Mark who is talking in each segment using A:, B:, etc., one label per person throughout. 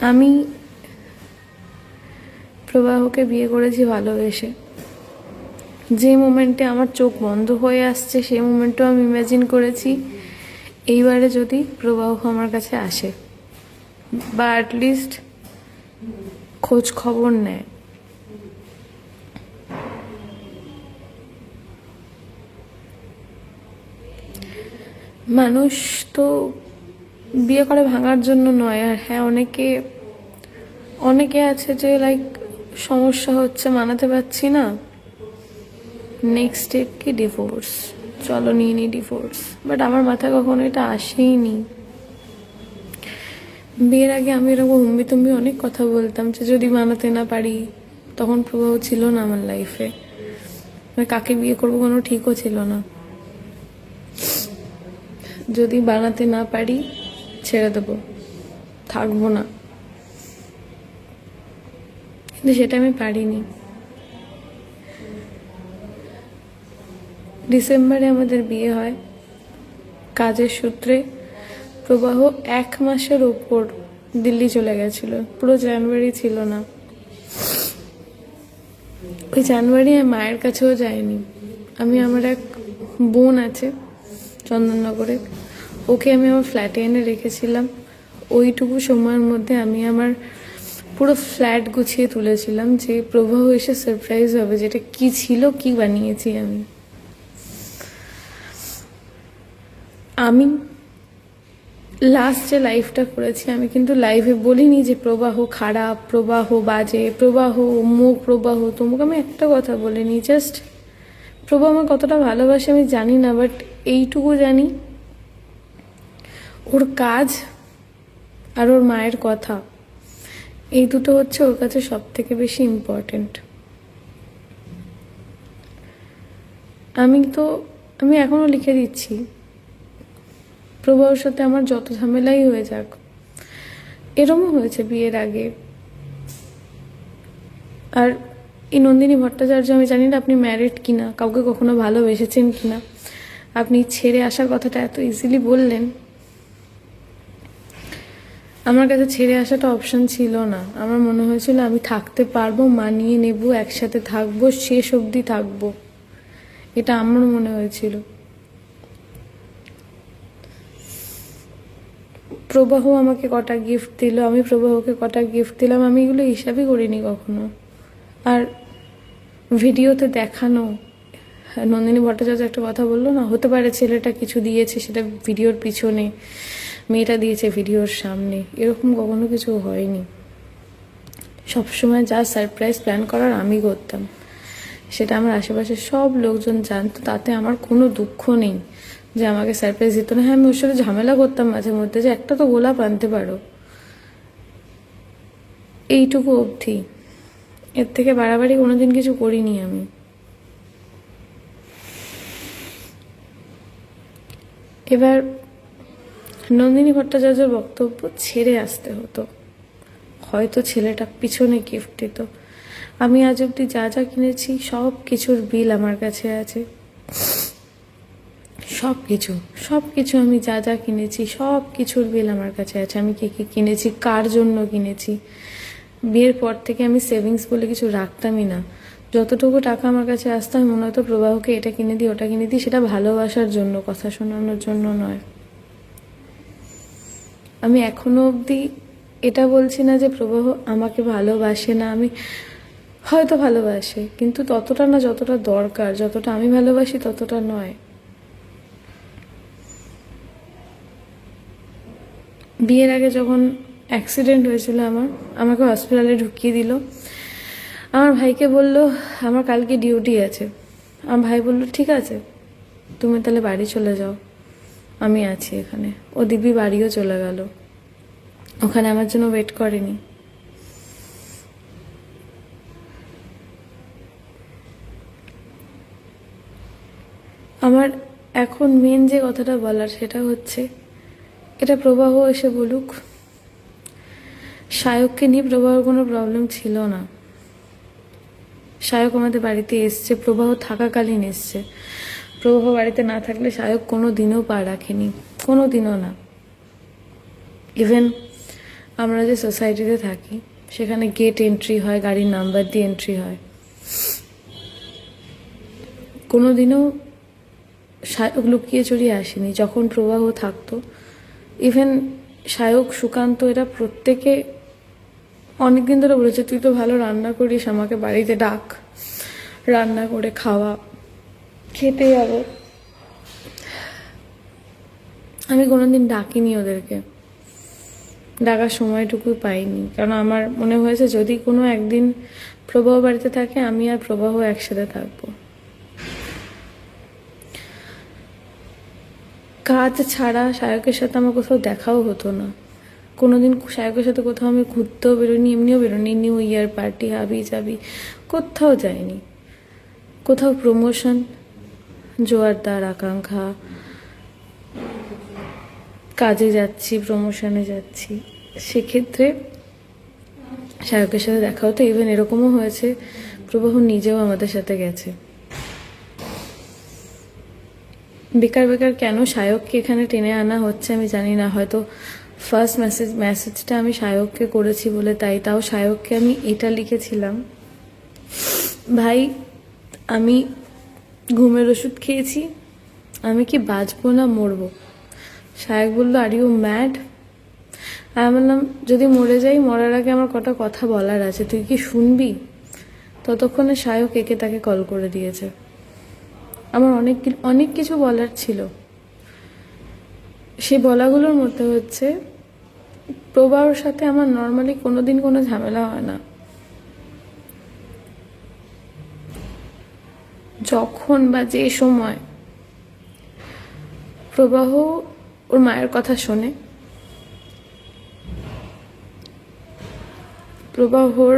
A: আমি প্রবাহকে বিয়ে করেছি ভালোবেসে। যে মোমেন্টে আমার চোখ বন্ধ হয়ে আসছে সেই মোমেন্টেও আমি ইমাজিন করেছি এইবারে যদি প্রবাহ আমার কাছে আসে বা অ্যাটলিস্ট খোঁজ খবর নেয়। মানুষ তো বিয়ে করে ভাঙার জন্য নয়। আর হ্যাঁ, অনেকে আছে যে লাইক সমস্যা হচ্ছে, মানাতে পারছি না, নেক্সট স্টেপ কি ডিভোর্স, চলো নিয়ে নি ডিভোর্স। বাট আমার মাথায় কখনো এটা আসেইনি। বিয়ের আগে আমি এরকম হুম্বিতম্বি অনেক কথা বলতাম যে যদি মানাতে না পারি, তখন প্রভাব ছিল না আমার লাইফে, আমি কাকে বিয়ে করবো কোনো ঠিকও ছিল না। যদি বানাতে না পারি ছেড়ে দেবো, থাকবো না। কিন্তু সেটা আমি পারিনি। ডিসেম্বরে আমাদের বিয়ে হয়। কাজের সূত্রে প্রবাহ 1 মাসের ওপর দিল্লি চলে গেছিল, পুরো জানুয়ারি ছিল না। ওই জানুয়ারি আমি মায়ের কাছেও যাইনি। আমার এক বোন আছে চন্দননগরে, ওকে আমি আমার ফ্ল্যাটে এনে রেখেছিলাম। ওইটুকু সময়ের মধ্যে আমি আমার পুরো ফ্ল্যাট গুছিয়ে তুলেছিলাম যে প্রবাহ এসে সারপ্রাইজ হবে যেটা কি ছিল, কি বানিয়েছি আমি লাস্ট যে লাইফটা করেছি, আমি কিন্তু লাইভে বলিনি যে প্রবাহ খারাপ, প্রবাহ বাজে, প্রবাহ অমুক, প্রবাহ তমুক। আমি একটা কথা বলিনি, জাস্ট প্রবাহ আমার কতটা ভালোবাসে আমি জানি না, বাট এইটুকু জানি ওর কাজ আর ওর মায়ের কথা, এই দুটো হচ্ছে ওর কাছে সব থেকে বেশি ইম্পর্টেন্ট। আমি এখনো লিখে দিচ্ছি, প্রবাহর সাথে আমার যত ঝামেলাই হয়ে যাক, এরমও হয়েছে বিয়ের আগে। আর এই নন্দিনী ভট্টাচার্য, আমি জানি না আপনি ম্যারিড কিনা, কাউকে কখনো ভালোবেসেছেন কিনা, আপনি ছেড়ে আসার কথাটা এত ইজিলি বললেন। আমার কাছে ছেড়ে আসাটা অপশন ছিল না। আমার মনে হয়েছিল আমি থাকতে পারবো, মানিয়ে নেব, একসাথে থাকবো, শেষ অবধি থাকবো, এটা আমার মনে হয়েছিল। প্রবাহ আমাকে কটা গিফট দিল, আমি প্রবাহকে কটা গিফট দিলাম, আমি এগুলো হিসাবই করিনি কখনো। আর ভিডিওতে দেখানো, নন্দিনী ভট্টাচার্য একটা কথা বললো না, হতে পারে ছেলেটা কিছু দিয়েছে সেটা ভিডিওর পিছনে, মেয়েটা দিয়েছে ভিডিওর সামনে, এরকম কখনো কিছু হয়নি। সবসময় যা সারপ্রাইজ প্ল্যান করার আমি করতাম, সেটা আমার আশেপাশে সব লোকজন জানতো, তাতে আমার কোনো দুঃখ নেই যে আমাকে সারপ্রাইজ দিত না। হ্যাঁ, আমি ওর সাথে ঝামেলা করতাম মাঝে মধ্যে যে একটা তো গোলাপ আনতে পারো, এইটুকু অবধি, এর থেকে বাড়াবাড়ি কোনোদিন কিছু করিনি আমি। এবার নন্দিনী ভট্টাচার্যের বক্তব্য, ছেড়ে আসতে হতো, হয়তো ছেলেটা পিছনে গিফট দিত। আমি আজ অব্দি যা যা কিনেছি সব কিছুর বিল আমার কাছে আছে, সব কিছু আমি যা যা কিনেছি সব কিছুর বিল আমার কাছে আছে। আমি কি কি কিনেছি, কার জন্য কিনেছি। বিয়ের পর থেকে আমি সেভিংস বলে কিছু রাখতামই না। যতটুকু টাকা আমার কাছে আসতো আমি মনে হতো প্রবাহকে এটা কিনে দিই, ওটা কিনে দিই, সেটা ভালোবাসার জন্য, কথা শোনানোর জন্য নয়। আমি এখনো অবধি এটা বলছি না যে প্রবাহ আমাকে ভালোবাসে না, আমি হয়তো ভালোবাসে, কিন্তু ততটা না যতটা দরকার, যতটা আমি ভালোবাসি ততটা নয়। বিয়ের আগে যখন অ্যাক্সিডেন্ট হয়েছিল আমাকে হসপিটালে ঢুকিয়ে দিল। আমার ভাইকে বলল আমার কালকে ডিউটি আছে। আমার ভাই বলল ঠিক আছে, তুমি তাহলে বাড়ি চলে যাও, আমি আছি এখানে। ও দিব্যি বাড়িও চলে গেল, ওখানে আমার জন্য ওয়েট করেনি। আমার এখন মেন যে কথাটা বলার সেটা হচ্ছে, এটা প্রবাহ এসে বলুক, সায়ককে নিয়ে প্রবাহর কোনো প্রবলেম ছিল না। সায়ক আমাদের বাড়িতে এসছে, প্রবাহ থাকাকালীন এসছে। প্রবাহ বাড়িতে না থাকলে সায়ক কোনো দিনও পা রাখেনি, কোনো দিনও না। ইভেন আমরা যে সোসাইটিতে থাকি সেখানে গেট এন্ট্রি হয়, গাড়ির নাম্বার দিয়ে এন্ট্রি হয়। কোনোদিনও সায়ক লুকিয়ে চড়িয়ে আসেনি। যখন প্রবাহ থাকতো, ইভেন সায়ক, সুকান্ত এরা প্রত্যেকে অনেকদিন ধরে বলেছে, তুই তো ভালো রান্না করিস, আমাকে বাড়িতে ডাক, রান্না করে খাওয়া, খেতে যাবো। আমি কোনোদিন ডাকিনি ওদেরকে, ডাকার সময়টুকু পাইনি, কারণ আমার মনে হয়েছে যদি কোনো একদিন প্রবাহ বাড়িতে থাকে, আমি আর প্রবাহ একসাথে থাকবো। কাজ ছাড়া সায়কের সাথে আমার কোথাও দেখাও হতো না। কোনোদিন সায়কের সাথে কোথাও আমি ঘুরতেও বেরোনি, এমনিও বেরোনি। নিউ ইয়ার পার্টি, হাবি যাবি, কোথাও যাইনি। কোথাও প্রমোশন, জোয়ারদার আকাঙ্ক্ষা, কাজে যাচ্ছি, প্রমোশনে যাচ্ছি, সেক্ষেত্রে সায়কের সাথে দেখা হতো। ইভেন এরকমও হয়েছে প্রবাহ নিজেও আমাদের সাথে গেছে। বেকার বেকার কেন সায়ককে এখানে টেনে আনা হচ্ছে আমি জানি না। হয়তো ফার্স্ট মেসেজটা আমি সায়ককে করেছি বলে তাই। তাও সায়ককে আমি এটা লিখেছিলাম, ভাই আমি ঘুমের ওষুধ খেয়েছি, আমি কি বাঁচবো না মরবো? সায়ক বললো, আর ইউ ম্যাড? আমি বললাম, যদি মরে যাই, মরার আগে আমার কটা কথা বলার আছে, তুই কি শুনবি? ততক্ষণে সায়ক একে তাকে কল করে দিয়েছে। আমার অনেক কিছু বলার ছিল। সেই বলাগুলোর মধ্যে হচ্ছে, প্রবাহর সাথে আমার নর্মালি কোনোদিন কোনো ঝামেলা হয় না। যখন বা যে সময় প্রবাহ ওর মায়ের কথা শোনে, প্রবাহর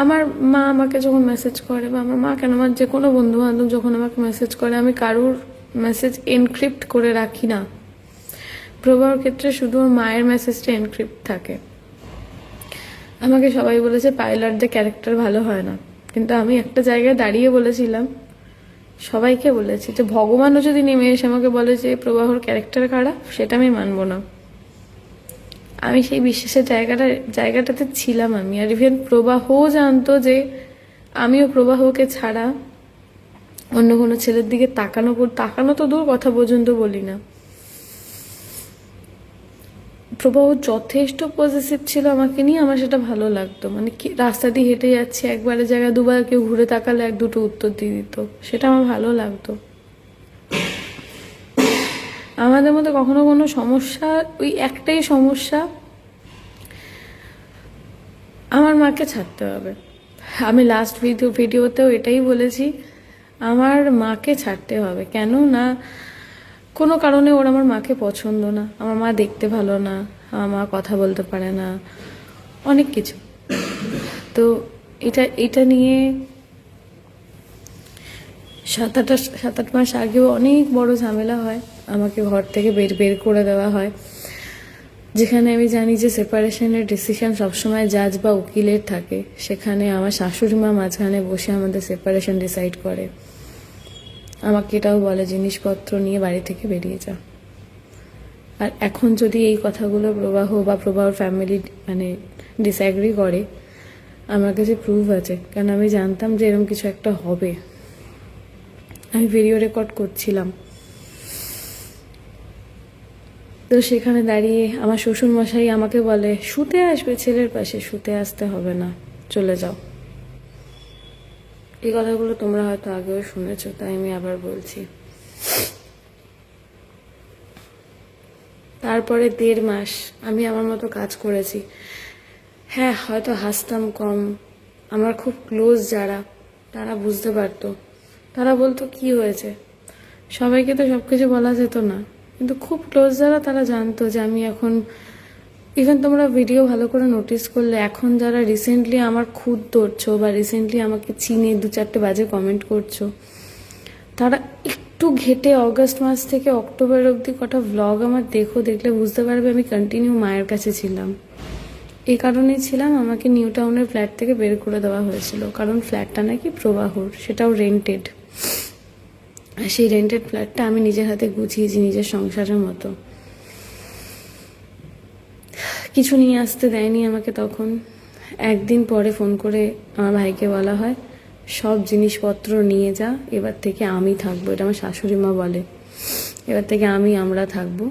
A: আমার মা আমাকে যখন মেসেজ করে, বা আমার মা কেন, আমার যে কোনো বন্ধু বান্ধব যখন আমাকে মেসেজ করে, আমি কারোর মেসেজ এনক্রিপ্ট করে রাখি না। প্রবাহর ক্ষেত্রে শুধু ওর মায়ের মেসেজটা এনক্রিপ্ট থাকে। আমাকে সবাই বলেছে পাইলটদের ক্যারেক্টার ভালো হয় না, কিন্তু আমি একটা জায়গায় দাঁড়িয়ে বলেছিলাম, সবাইকে বলেছি যে ভগবানও যদি নেমে এসে আমাকে বলে যে প্রবাহর ক্যারেক্টার খারাপ, সেটা আমি মানবো না। আমি সেই বিশ্বাসের জায়গাটাতে ছিলাম আমি। আর ইভেন প্রবাহও জানতো যে আমিও প্রবাহকে ছাড়া অন্য কোনো ছেলের দিকে তাকানো তো দূর, কথা পর্যন্ত বলি না। প্রবাহ যথেষ্ট পজিটিভ ছিল আমাকে নিয়ে, আমার সেটা ভালো লাগতো। মানে রাস্তা দিয়ে হেঁটে যাচ্ছি, একবারের জায়গায় দুবার কেউ ঘুরে তাকালে এক দুটো উত্তর দিয়ে দিত, সেটা আমার ভালো লাগতো। আমাদের মধ্যে কখনো কোনো সমস্যা, ওই একটাই সমস্যা, আমার মাকে ছাড়তে হবে। আমি লাস্ট ভিডিওতেও এটাই বলেছি, আমার মাকে ছাড়তে হবে। কেন না, কোনো কারণে ওর আমার মাকে পছন্দ না, আমার মা দেখতে ভালো না, আমার মা কথা বলতে পারে না, অনেক কিছু। তো এটা নিয়ে 7-8 মাস আগেও অনেক বড় ঝামেলা হয়। আমাকে ঘর থেকে বের করে দেওয়া হয়, যেখানে আমি জানি যে সেপারেশনের ডিসিশন সবসময় জাজ বা উকিলের থাকে। সেখানে আমার শাশুড়ি মা মাঝখানে বসে আমাদের সেপারেশন ডিসাইড করে। আমাকে এটাও বলে, জিনিসপত্র নিয়ে বাড়ি থেকে বেরিয়ে যা। আর এখন যদি এই কথাগুলো প্রবাহ বা প্রবাহর ফ্যামিলি মানে ডিসঅ্যাগ্রি করে, আমার কাছে প্রুফ আছে, কারণ আমি জানতাম যে এরকম কিছু একটা হবে। আমি ভিডিও রেকর্ড করছিলাম, তো সেখানে দাঁড়িয়ে আমার শ্বশুরমশাই আমাকে বলে, শুতে আসবে ছেলের পাশে, শুতে আসতে হবে না, চলে যাও। এই কথাগুলো তোমরা হয়তো আগেও শুনেছো, তাই আমি আবার বলছি। তারপরে 1.5 মাস আমি আমার মতো কাজ করেছি। হ্যাঁ, হয়তো হাসতাম কম। আমার খুব ক্লোজ যারা, তারা বুঝতে পারতো, তারা বলতো কি হয়েছে। সবাইকে তো সব কিছু বলা যেত না, কিন্তু খুব ক্লোজ যারা, তারা জানতো যে আমি এখন, ইভেন তোমরা ভিডিও ভালো করে নোটিস করলে, এখন যারা রিসেন্টলি আমার খুদ ধরছো বা রিসেন্টলি আমাকে চিনে 2-4টে বাজে কমেন্ট করছো, তারা একটু ঘেটে অগস্ট মাস থেকে অক্টোবর অবধি কটা ভ্লগ আমার দেখলে বুঝতে পারবে আমি কন্টিনিউ মায়ের কাছে ছিলাম। এই কারণেই ছিলাম, আমাকে নিউ টাউনের ফ্ল্যাট থেকে বের করে দেওয়া হয়েছিল, কারণ ফ্ল্যাটটা নাকি প্রবাহর, সেটাও রেন্টেড। সেই রেন্টেড ফ্ল্যাটটা আমি নিজের হাতে গুছিয়েছি নিজের সংসারের মতো। কিছু নিয়ে আসতে দেয়নি আমাকে। তখন একদিন পরে ফোন করে আমার ভাইকে বলা হয়, সব জিনিসপত্র নিয়ে যা, এবার থেকে আমি থাকবো। এটা আমার শাশুড়ি মা বলে, এবার থেকে আমরা থাকবো,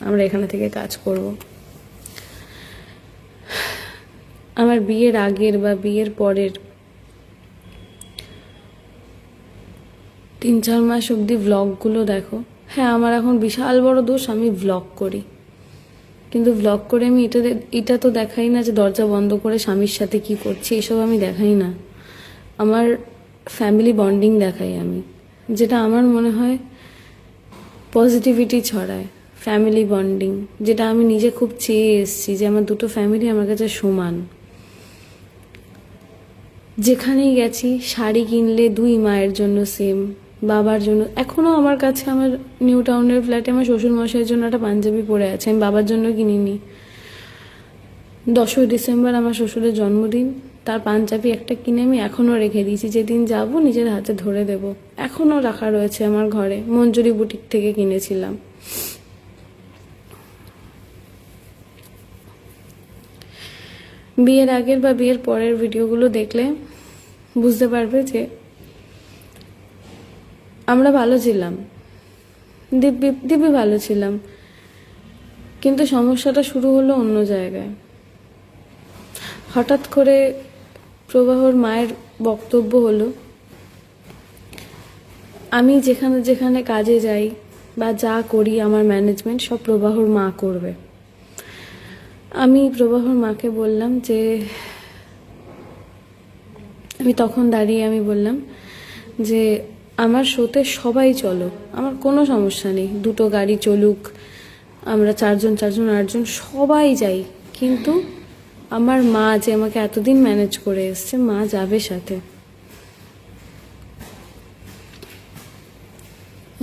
A: আমরা এখানে থেকে কাজ করব। আমার বিয়ের আগের বা বিয়ের পরের 3-4 মাস অবধি ভ্লগগুলো দেখো। হ্যাঁ, আমার এখন বিশাল বড় দোষ, আমি ভ্লগ করি, কিন্তু ভ্লগ করে আমি এটা তো দেখাই না যে দরজা বন্ধ করে স্বামীর সাথে কি করছি, এসব আমি দেখাই না। আমার ফ্যামিলি বন্ডিং দেখাই আমি, যেটা আমার মনে হয় পজিটিভিটি ছড়ায়। ফ্যামিলি বন্ডিং, যেটা আমি নিজে খুব চেয়ে এসেছি, যে আমার দুটো ফ্যামিলি আমার কাছে সমান। যেখানেই গেছি শাড়ি কিনলে 2 মায়ের জন্য সেম, বাবার জন্য। এখনও আমার কাছে আমার নিউ টাউনের ফ্ল্যাটে আমার শ্বশুরমশাইয়ের জন্য একটা পাঞ্জাবি পরে আছে, আমি বাবার জন্য কিনিনি। 10ই ডিসেম্বর আমার শ্বশুরের জন্মদিন, তার পাঞ্জাবি একটা কিনে আমি এখনও রেখে দিয়েছি, যেদিন যাব নিজের হাতে ধরে দেব। এখনও রাখা রয়েছে আমার ঘরে, মঞ্জুরি বুটিক থেকে কিনেছিলাম। বিয়ের আগের বা বিয়ের পরের ভিডিওগুলো দেখলে বুঝতে পারবে যে আমরা ভালো ছিলাম, দিব্যি ভালো ছিলাম, কিন্তু সমস্যাটা শুরু হলো অন্য জায়গায়। হঠাৎ করে প্রবাহর মায়ের বক্তব্য হলো, আমি যেখানে যেখানে কাজে যাই বা যা করি আমার ম্যানেজমেন্ট সব প্রবাহর মা করবে। আমি প্রবাহর মাকে বললাম যে, আমি তখন দাঁড়িয়ে আমি বললাম যে আমার শোতে সবাই চলো, আমার কোনো সমস্যা নেই, 2টো গাড়ি চলুক, আমরা 4জন 8জন সবাই যাই, কিন্তু আমার মা যে আমাকে এতদিন ম্যানেজ করে এসছে, মা যাবে সাথে।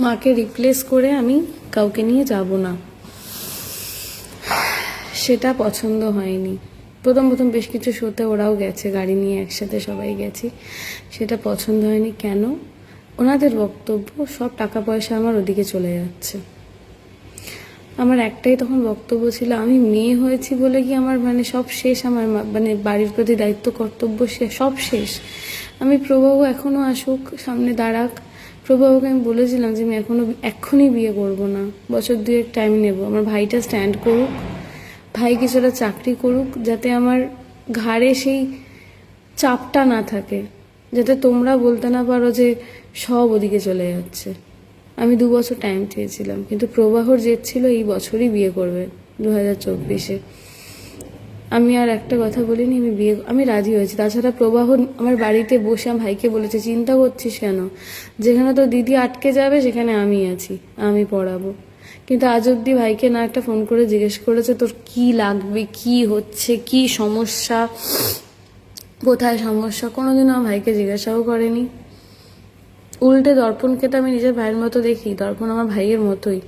A: মাকে রিপ্লেস করে আমি কাউকে নিয়ে যাব না। সেটা পছন্দ হয়নি। প্রথম বেশ কিছু শোতে ওরাও গেছে, গাড়ি নিয়ে একসাথে সবাই গেছি, সেটা পছন্দ হয়নি। কেন? ওনাদের বক্তব্য সব টাকা পয়সা আমার ওদিকে চলে যাচ্ছে। আমার একটাই তখন বক্তব্য ছিল, আমি মেয়ে হয়েছি বলে কি আমার সব শেষ? আমার বাড়ির প্রতি দায়িত্ব কর্তব্য সব শেষ? আমি প্রবাহ এখনও আসুক, সামনে দাঁড়াক, প্রবাহকে আমি বলেছিলাম যে আমি এখনই বিয়ে করব না, বছর 2 টাইম নেব, আমার ভাইটা স্ট্যান্ড করুক, ভাই কিছুটা চাকরি করুক, যাতে আমার ঘাড়ে সেই চাপটা না থাকে, যাতে তোমরা বলতে না পারো যে সব ওদিকে চলে যাচ্ছে। আমি 2 বছর টাইম চেয়েছিলাম, কিন্তু প্রবাহর জেদ ছিল এই বছরই বিয়ে করবে, 2024-এ। আমি আর একটা কথা বলিনি, আমি রাজি হয়েছি। তাছাড়া প্রবাহ আমার বাড়িতে বসে আমার ভাইকে বলেছে, চিন্তা করছিস কেন, যেখানে তোর দিদি আটকে যাবে সেখানে আমি আছি, আমি পড়াবো। কিন্তু আজ অব্দি ভাইকে না একটা ফোন করে জিজ্ঞেস করেছে তোর কি লাগবে, কি হচ্ছে, কি সমস্যা, কোথায় সমস্যা, কোনোদিনও আমার ভাইকে জিজ্ঞাসাও করেনি। উল্টে দর্পণকে তো আমি নিজের ভাইয়ের মতো দেখি, দর্পণ আমার ভাইয়ের মতোই।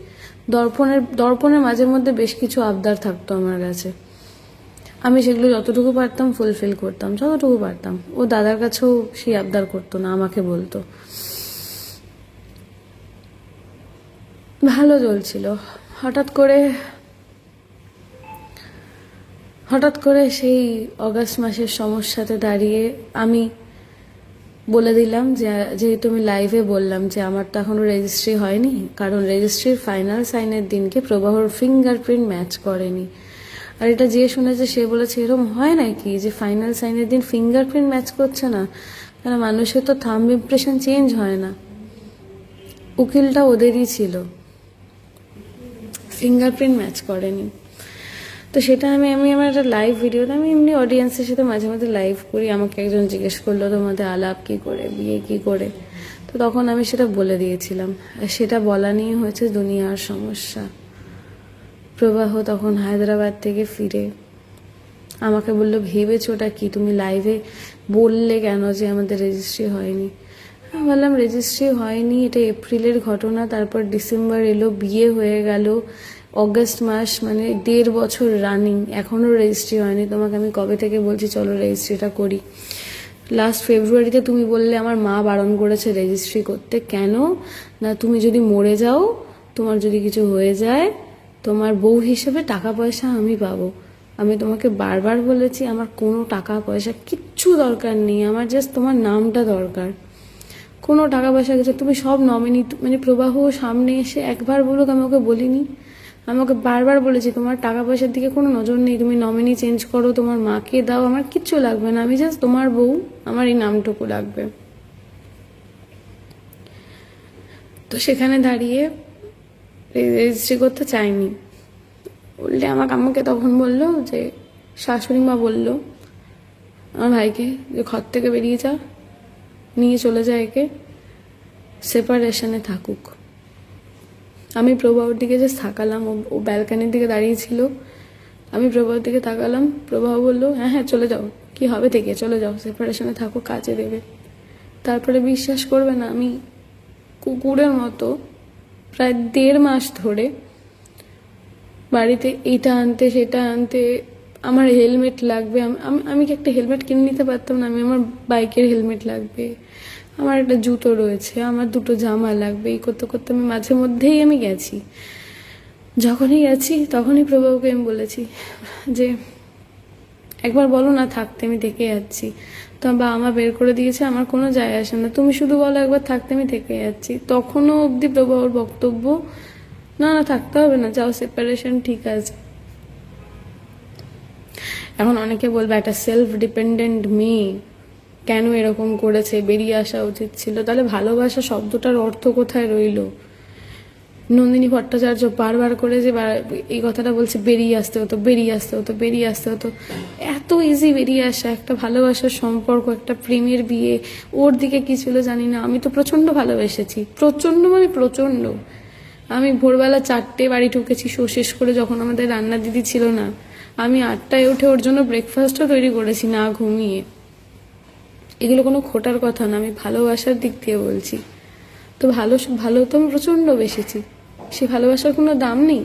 A: দর্পণের মাঝে মধ্যে বেশ কিছু আবদার থাকতো আমার কাছে, আমি সেগুলো যতটুকু পারতাম ফুলফিল করতাম, যতটুকু পারতাম। ও দাদার কাছেও সেই আবদার করতো না, আমাকে বলতো। ভালো চলছিল। হঠাৎ করে সেই অগাস্ট মাসের সমস্যাতে দাঁড়িয়ে আমি বলে দিলাম যে, যেহেতু আমি লাইভে বললাম যে আমার তো এখনও রেজিস্ট্রি হয়নি, কারণ রেজিস্ট্রির ফাইনাল সাইনের দিনকে প্রবাহর ফিঙ্গারপ্রিন্ট ম্যাচ করেনি। আর এটা যে শুনেছে সে বলেছে এরকম হয় নাকি যে ফাইনাল সাইনের দিন ফিঙ্গারপ্রিন্ট ম্যাচ করছে না, কারণ মানুষের তো থাম্ব ইমপ্রেশন চেঞ্জ হয় না। উকিলটা ওদেরই ছিল, ফিঙ্গারপ্রিন্ট ম্যাচ করেনি। তো সেটা আমি আমার একটা লাইভ ভিডিওতে, আমি এমনি অডিয়েন্সের সাথে মাঝে মাঝে লাইভ করি, আমাকে একজন জিজ্ঞেস করলো তোমাদের আলাপ কী করে, বিয়ে কী করে, তো তখন আমি সেটা বলে দিয়েছিলাম। আর সেটা বলা নিয়ে হয়েছে দুনিয়ার সমস্যা। প্রবাহ তখন হায়দ্রাবাদ থেকে ফিরে আমাকে বললো, ভেবেছো ওটা কি, তুমি লাইভে বললে কেন যে আমাদের রেজিস্ট্রি হয়নি? আমি বললাম রেজিস্ট্রি হয়নি, এটা এপ্রিলের ঘটনা, তারপর ডিসেম্বর এলো, বিয়ে হয়ে গেল, অগস্ট মাস, 1.5 বছর রানিং, এখনও রেজিস্ট্রি হয়নি। তোমাকে আমি কবে থেকে বলছি চলো রেজিস্ট্রিটা করি। লাস্ট ফেব্রুয়ারিতে তুমি বললে আমার মা বারণ করেছে রেজিস্ট্রি করতে। কেন না, তুমি যদি মরে যাও, তোমার যদি কিছু হয়ে যায়, তোমার বউ হিসেবে টাকা পয়সা আমি পাবো।
B: আমি তোমাকে বারবার বলেছি আমার কোনো টাকা পয়সা কিচ্ছু দরকার নেই, আমার জাস্ট তোমার নামটা দরকার, কোনো টাকা পয়সা কিছু। তুমি সব নমিনি, মানে প্রবাহ সামনে এসে একবার বলুক, আমি ওকে বলিনি? আমাকে বারবার বলেছি তোমার টাকা পয়সার দিকে কোনো নজর নেই, তুমি নমিনি চেঞ্জ করো, তোমার মাকে দাও, আমার কিচ্ছু লাগবে না, আমি জাস্ট তোমার বউ, আমার এই নামটুকু লাগবে। তো সেখানে দাঁড়িয়ে রেজিস্ট্রি করতে চাইনি বললে আমাকে তখন বললো যে, শাশুড়ি মা বললো আমার ভাইকে যে ঘর থেকে বেরিয়ে যা, নিয়ে চলে যায় একে, সেপারেশনে থাকুক। আমি প্রবাহর দিকে জাস্ট তাকালাম, ও ব্যালকানির দিকে দাঁড়িয়েছিল, আমি প্রবাহর দিকে তাকালাম। প্রবাহ বললো হ্যাঁ হ্যাঁ চলে যাও, কি হবে থেকে, চলে যাও, সেপারেশনে থাকো, কাজে দেবে। তারপরে বিশ্বাস করবে না, আমি কুকুরের মতো প্রায় 1.5 মাস ধরে বাড়িতে এটা আনতে সেটা আনতে, আমার হেলমেট লাগবে, আমি কি একটা হেলমেট কিনে নিতে পারতাম না? আমি আমার বাইকের হেলমেট লাগবে, আমার একটা জুতো রয়েছে, আমার 2টো জামা লাগবে, এই করতে করতে আমি মাঝে মধ্যেই আমি গেছি। যখনই গেছি তখনই প্রভাবকে আমি বলেছি যে একবার বলো না থাকতে, আমি থেকে যাচ্ছি। তো আমার বাবা মা বের করে দিয়েছে, আমার কোনো যায় আসে না, তুমি শুধু বলো একবার থাকতে, আমি থেকে যাচ্ছি। তখনও অবধি প্রভাবর বক্তব্য, না না থাকতে হবে না, যাও সেপারেশন ঠিক আছে। এখন অনেকে বলবে একটা সেলফ ডিপেন্ডেন্ট মেয়ে কেন এরকম করেছে, বেরিয়ে আসা উচিত ছিল। তাহলে ভালোবাসা শব্দটার অর্থ কোথায় রইল? নন্দিনী ভট্টাচার্য বারবার করে যে এই কথাটা বলছে, বেরিয়ে আসতে হতো, বেরিয়ে আসতে হতো, বেরিয়ে আসতে হতো। এত ইজি বেরিয়ে আসা একটা ভালোবাসার সম্পর্ক, একটা প্রেমের বিয়ে। ওর দিকে কি ছিল জানি না, আমি তো প্রচণ্ড ভালোবেসেছি, প্রচণ্ড মানে প্রচণ্ড। আমি ভোরবেলা 4টে বাড়ি ঢুকেছি শো শেষ করে, যখন আমাদের রান্না দিদি ছিল না। আমি 8টায় উঠে ওর জন্য ব্রেকফাস্টও তৈরি করেছি না ঘুমিয়ে। এগুলো কোনো খোটার কথা না, আমি ভালোবাসার দিক দিয়ে বলছি। তো ভালো তো আমি প্রচণ্ড বেসেছি, সে ভালোবাসার কোনো দাম নেই।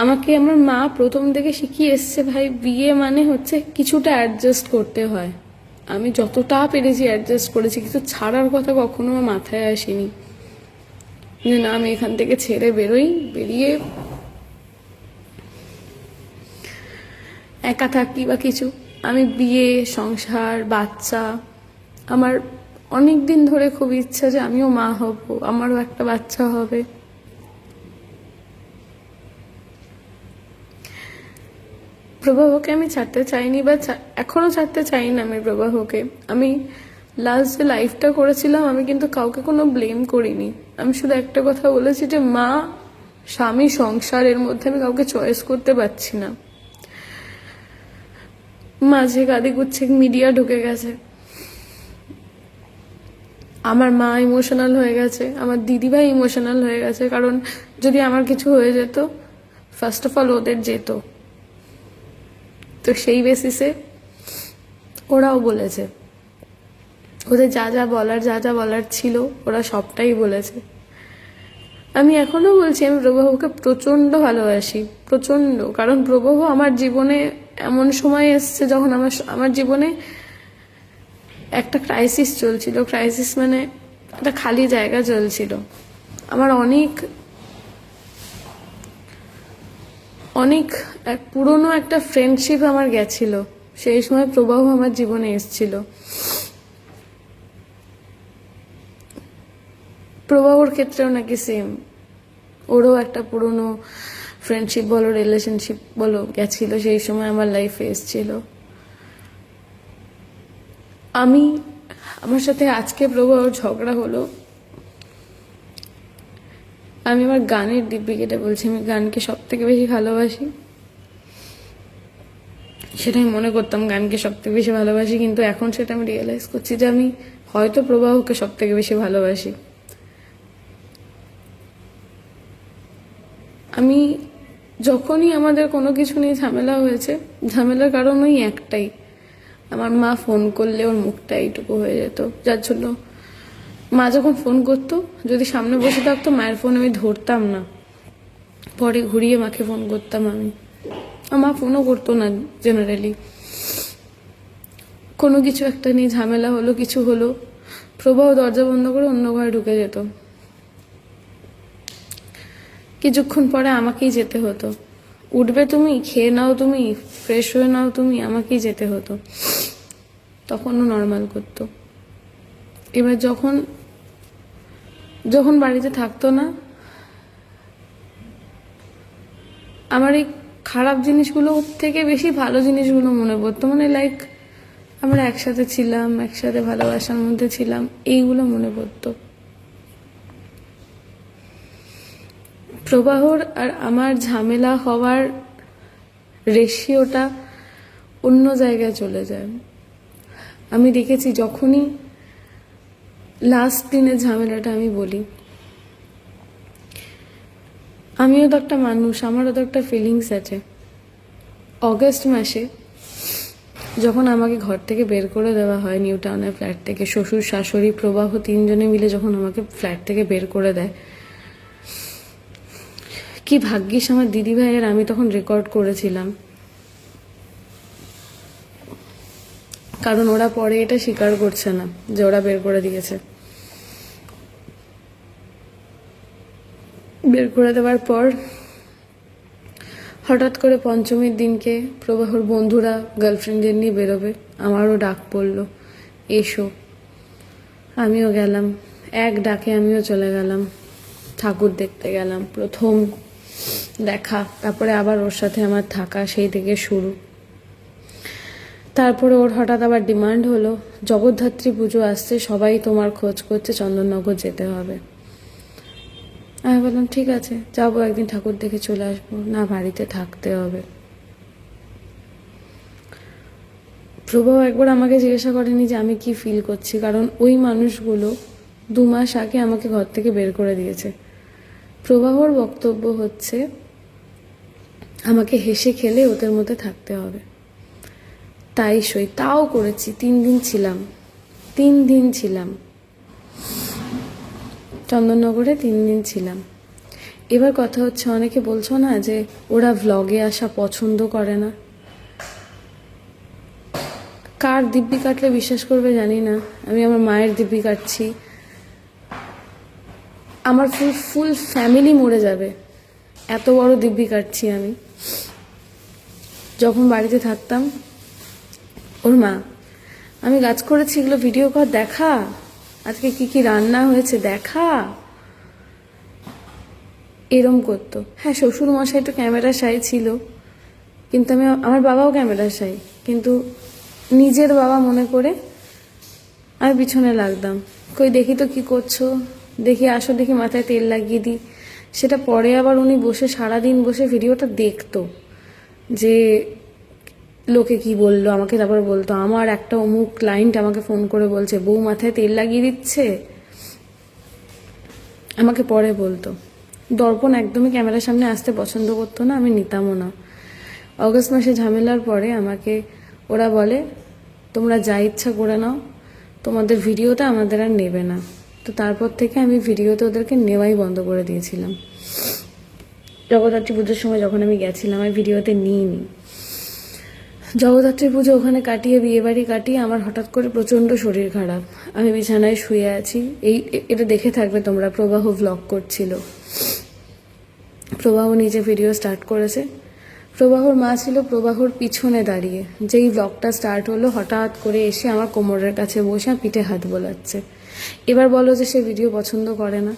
B: আমাকে আমার মা প্রথম থেকে শিখিয়ে এসছে, ভাই বিয়ে মানে হচ্ছে কিছুটা অ্যাডজাস্ট করতে হয়। আমি যতটা পেরেছি অ্যাডজাস্ট করেছি, কিন্তু ছাড়ার কথা কখনো আমার মাথায় আসেনি যে না আমি এখান থেকে ছেড়ে বেরোই, বেরিয়ে একা থাকি বা কিছু। আমি বিয়ে, সংসার, বাচ্চা, আমার অনেক দিন ধরে খুব ইচ্ছা যে আমিও মা হব, আমারও একটা বাচ্চা হবে। প্রবাহকে আমি ছাড়তে চাইনি, বা এখনো ছাড়তে চাই না আমি প্রবাহকে। আমি লাস্ট যে লাইফটা করেছিলাম, আমি কিন্তু কাউকে কোনো ব্লেম করিনি। আমি শুধু একটা কথা বলেছি যে মা, স্বামী, সংসারের মধ্যে আমি কাউকে চয়েস করতে পারছি না। মাঝে গাদি গুচ্ছে মিডিয়া ঢুকে গেছে, আমার মা ইমোশনাল হয়ে গেছে, আমার দিদিভাই ইমোশনাল হয়ে গেছে। কারণ যদি আমার কিছু হয়ে যেত, ফার্স্ট অফ অল ওদের যেত। তো সেই বেসিসে ওরাও বলেছে, ওদের যা যা বলার ছিল ওরা সবটাই বলেছে। আমি এখনো বলছি, আমি প্রবাহকে প্রচণ্ড ভালোবাসি, প্রচণ্ড। কারণ প্রবাহ আমার জীবনে এমন সময় এসছে যখন আমার জীবনে একটা ক্রাইসিস চলছিল। ক্রাইসিস মানে একটা খালি জায়গা চলছিল। আমার অনেক পুরনো একটা ফ্রেন্ডশিপ আমার গেছিল, সেই সময় প্রবাহ আমার জীবনে এসছিল। প্রবাহর ক্ষেত্রেও নাকি সেম, ওরও একটা পুরনো ফ্রেন্ডশিপ বলো, রিলেশনশিপ বলো, গেছিল, সেই সময় আমার লাইফে এসছিল। আমার সাথে আজকে প্রবাহর ঝগড়া হলো। আমি আমার গানের দিব্যি কেটে বলছি, আমি গানকে সব থেকে বেশি ভালোবাসি। সেটাই মনে করতাম গানকে সব থেকে বেশি ভালোবাসি, কিন্তু এখন সেটা আমি রিয়েলাইজ করছি যে আমি হয়তো প্রবাহকে সব থেকে বেশি ভালোবাসি। আমি যখনই আমাদের কোনো কিছু নিয়ে ঝামেলা হয়েছে, ঝামেলার কারণ ওই একটাই, আমার মা ফোন করলে ওর মুখটা এইটুকু হয়ে যেত, যার জন্য মা যখন ফোন করতো, যদি সামনে বসে থাকতো, মায়ের ফোন আমি ধরতাম না, পরে ঘুরিয়ে মাকে ফোন করতাম আমি। মা ফোনও করতো না জেনারেলি। কোনো কিছু একটা নিয়ে ঝামেলা হলো, কিছু হলো, প্রবাহ দরজা বন্ধ করে অন্য ঘরে ঢুকে যেত। কিছুক্ষণ পরে আমাকেই যেতে হতো, উঠবে তুমি, খেয়ে নাও তুমি, ফ্রেশ হয়ে নাও তুমি, আমাকেই যেতে হতো। তখনও নর্মাল করতো। এবার যখন যখন বাড়িতে থাকতো না, আমার এই খারাপ জিনিসগুলো থেকে বেশি ভালো জিনিসগুলো মনে পড়তো, মানে লাইক আমরা একসাথে ছিলাম, একসাথে ভালোবাসার মধ্যে ছিলাম, এইগুলো মনে পড়তো। প্রবাহর আর আমার ঝামেলা হওয়ার রেশিওটা অন্য জায়গায় চলে যায়। আমি দেখেছি যখনই লাস্ট দিনের ঝামেলাটা আমি বলি, আমিও তো একটা মানুষ, আমারও তো একটা ফিলিংস আছে। অগস্ট মাসে যখন আমাকে ঘর থেকে বের করে দেওয়া হয় নিউ টাউনের ফ্ল্যাট থেকে, শ্বশুর শাশুড়ি প্রবাহ তিনজনে মিলে যখন আমাকে ফ্ল্যাট থেকে বের করে দেয়, কি ভাগ্যিস আমার দিদি ভাইয়ের আমি তখন রেকর্ড করেছিলাম, কারণ ওরা পরে এটা স্বীকার করছে না যে ওরা বের করে দিয়েছে। বের করে দেওয়ার পর হঠাৎ করে পঞ্চমীর দিনকে প্রবাহর বন্ধুরা গার্লফ্রেন্ডদের নিয়ে বেরোবে, আমারও ডাক পড়লো, এসো। আমিও গেলাম, এক ডাকে আমিও চলে গেলাম, ঠাকুর দেখতে গেলাম, প্রথম দেখা। তারপরে আবার ওর সাথে আমার থাকা, সেই থেকে শুরু। তারপরে ওর হঠাৎ আবার ডিমান্ড হলো, জগদ্ধাত্রী পুজো আসছে, সবাই তোমার খোঁজ করছে, চন্দননগর যেতে হবে। আমি বললাম ঠিক আছে, যাবো, একদিন ঠাকুর দেখে চলে আসবো, না বাড়িতে থাকতে হবে। প্রভু একবার আমাকে জিজ্ঞাসা করেনি যে আমি কি ফিল করছি, কারণ ওই মানুষগুলো 2 মাস আগে আমাকে ঘর থেকে বের করে দিয়েছে। প্রবাহর বক্তব্য হচ্ছে আমাকে হেসে খেলে ওদের মধ্যে থাকতে হবে, তাই সই, তাও করেছি। 3 দিন ছিলাম, 3 দিন ছিলাম চন্দননগরে, 3 দিন ছিলাম। এবার কথা হচ্ছে, অনেকে বলছো না যে ওরা ভ্লগে আসা পছন্দ করে না। কার দিব্যি কাটলে বিশ্বাস করবে জানি না, আমি আমার মায়ের দিব্যি কাটছি, আমার ফুল ফ্যামিলি মরে যাবে, এত বড় দিব্যি কাটছি আমি। যখন বাড়িতে থাকতাম, ওর মা, আমি গাছ করেছি, এগুলো ভিডিও কর, দেখা আজকে কি কি রান্না হয়েছে দেখা, এরম করতো। হ্যাঁ, শ্বশুর মশাই তো ক্যামেরা শাই ছিল, কিন্তু আমার বাবাও ক্যামেরা শাই, কিন্তু নিজের বাবা মনে করে আমি পিছনে লাগতাম, কই দেখি তো কি করছো, দেখি আসো, দেখি মাথায় তেল লাগিয়ে দিই। সেটা পরে আবার উনি বসে সারাদিন বসে ভিডিওটা দেখতো, যে লোকে কি বললো আমাকে। তারপর বলতো, আমার একটা অমুক ক্লায়েন্ট আমাকে ফোন করে বলছে বউ মাথায় তেল লাগিয়ে দিচ্ছে, আমাকে পরে বলতো। দর্পণ একদমই ক্যামেরার সামনে আসতে পছন্দ করতো না, আমি নিতামও না। অগস্ট মাসে ঝামেলার পরে আমাকে ওরা বলে, তোমরা যা ইচ্ছা করে নাও, তোমাদের ভিডিওটা আমাদের আর নেবে না। তো তারপর থেকে আমি ভিডিওতে ওদেরকে নেওয়াই বন্ধ করে দিয়েছিলাম। জগদ্ধাত্রী পুজোর সময় যখন আমি গেছিলাম, আমি ভিডিওতে নিইনি। জগদ্ধাত্রী পুজো ওখানে কাটিয়ে, বিয়েবাড়ি কাটিয়ে আমার হঠাৎ করে প্রচণ্ড শরীর খারাপ, আমি বিছানায় শুয়ে আছি। এটা দেখে থাকবে তোমরা, প্রবাহ ভ্লগ করছিল, প্রবাহ নিজে ভিডিও স্টার্ট করেছে। প্রবাহর মা ছিল প্রবাহর পিছনে দাঁড়িয়ে, যেই ব্লগটা স্টার্ট হলো হঠাৎ করে এসে আমার কোমরের কাছে বসে পিঠে হাত বোলাচ্ছে। এবার বলো যে সে ভিডিও পছন্দ করে না,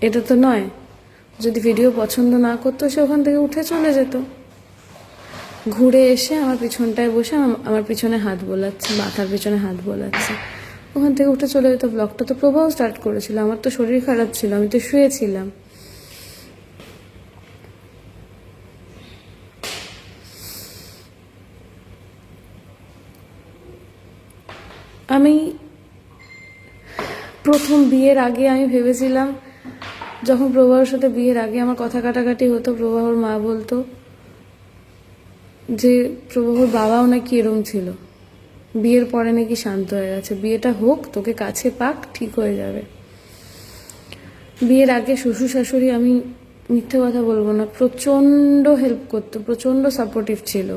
B: এটা তো নয়। যদি ভিডিও পছন্দ না করতো, সে ওখান থেকে উঠে চলে যেত। ঘুরে এসে আমার পিছনটায় বসে আমার পিছনে হাত বোলাচ্ছে, মাথার পিছনে হাত বোলাচ্ছে, ওখান থেকে উঠে চলে যেত। ব্লগটা তো প্রবাহ স্টার্ট করেছিল, আমার তো শরীর খারাপ ছিল, আমি তো শুয়েছিলাম। আমি প্রথম বিয়ের আগে আমি ভেবেছিলাম, যখন প্রবাহর সাথে বিয়ের আগে আমার কথা কাটাকাটি হতো, প্রবাহর মা বলতো যে প্রবাহর বাবাও নাকি এরম ছিল, বিয়ের পরে নাকি শান্ত হয়ে গেছে, বিয়েটা হোক, তোকে কাছে পাক, ঠিক হয়ে যাবে। বিয়ের আগে শ্বশুর শাশুড়ি, আমি মিথ্যে কথা বলবো না, প্রচণ্ড হেল্প করতো, প্রচণ্ড সাপোর্টিভ ছিল,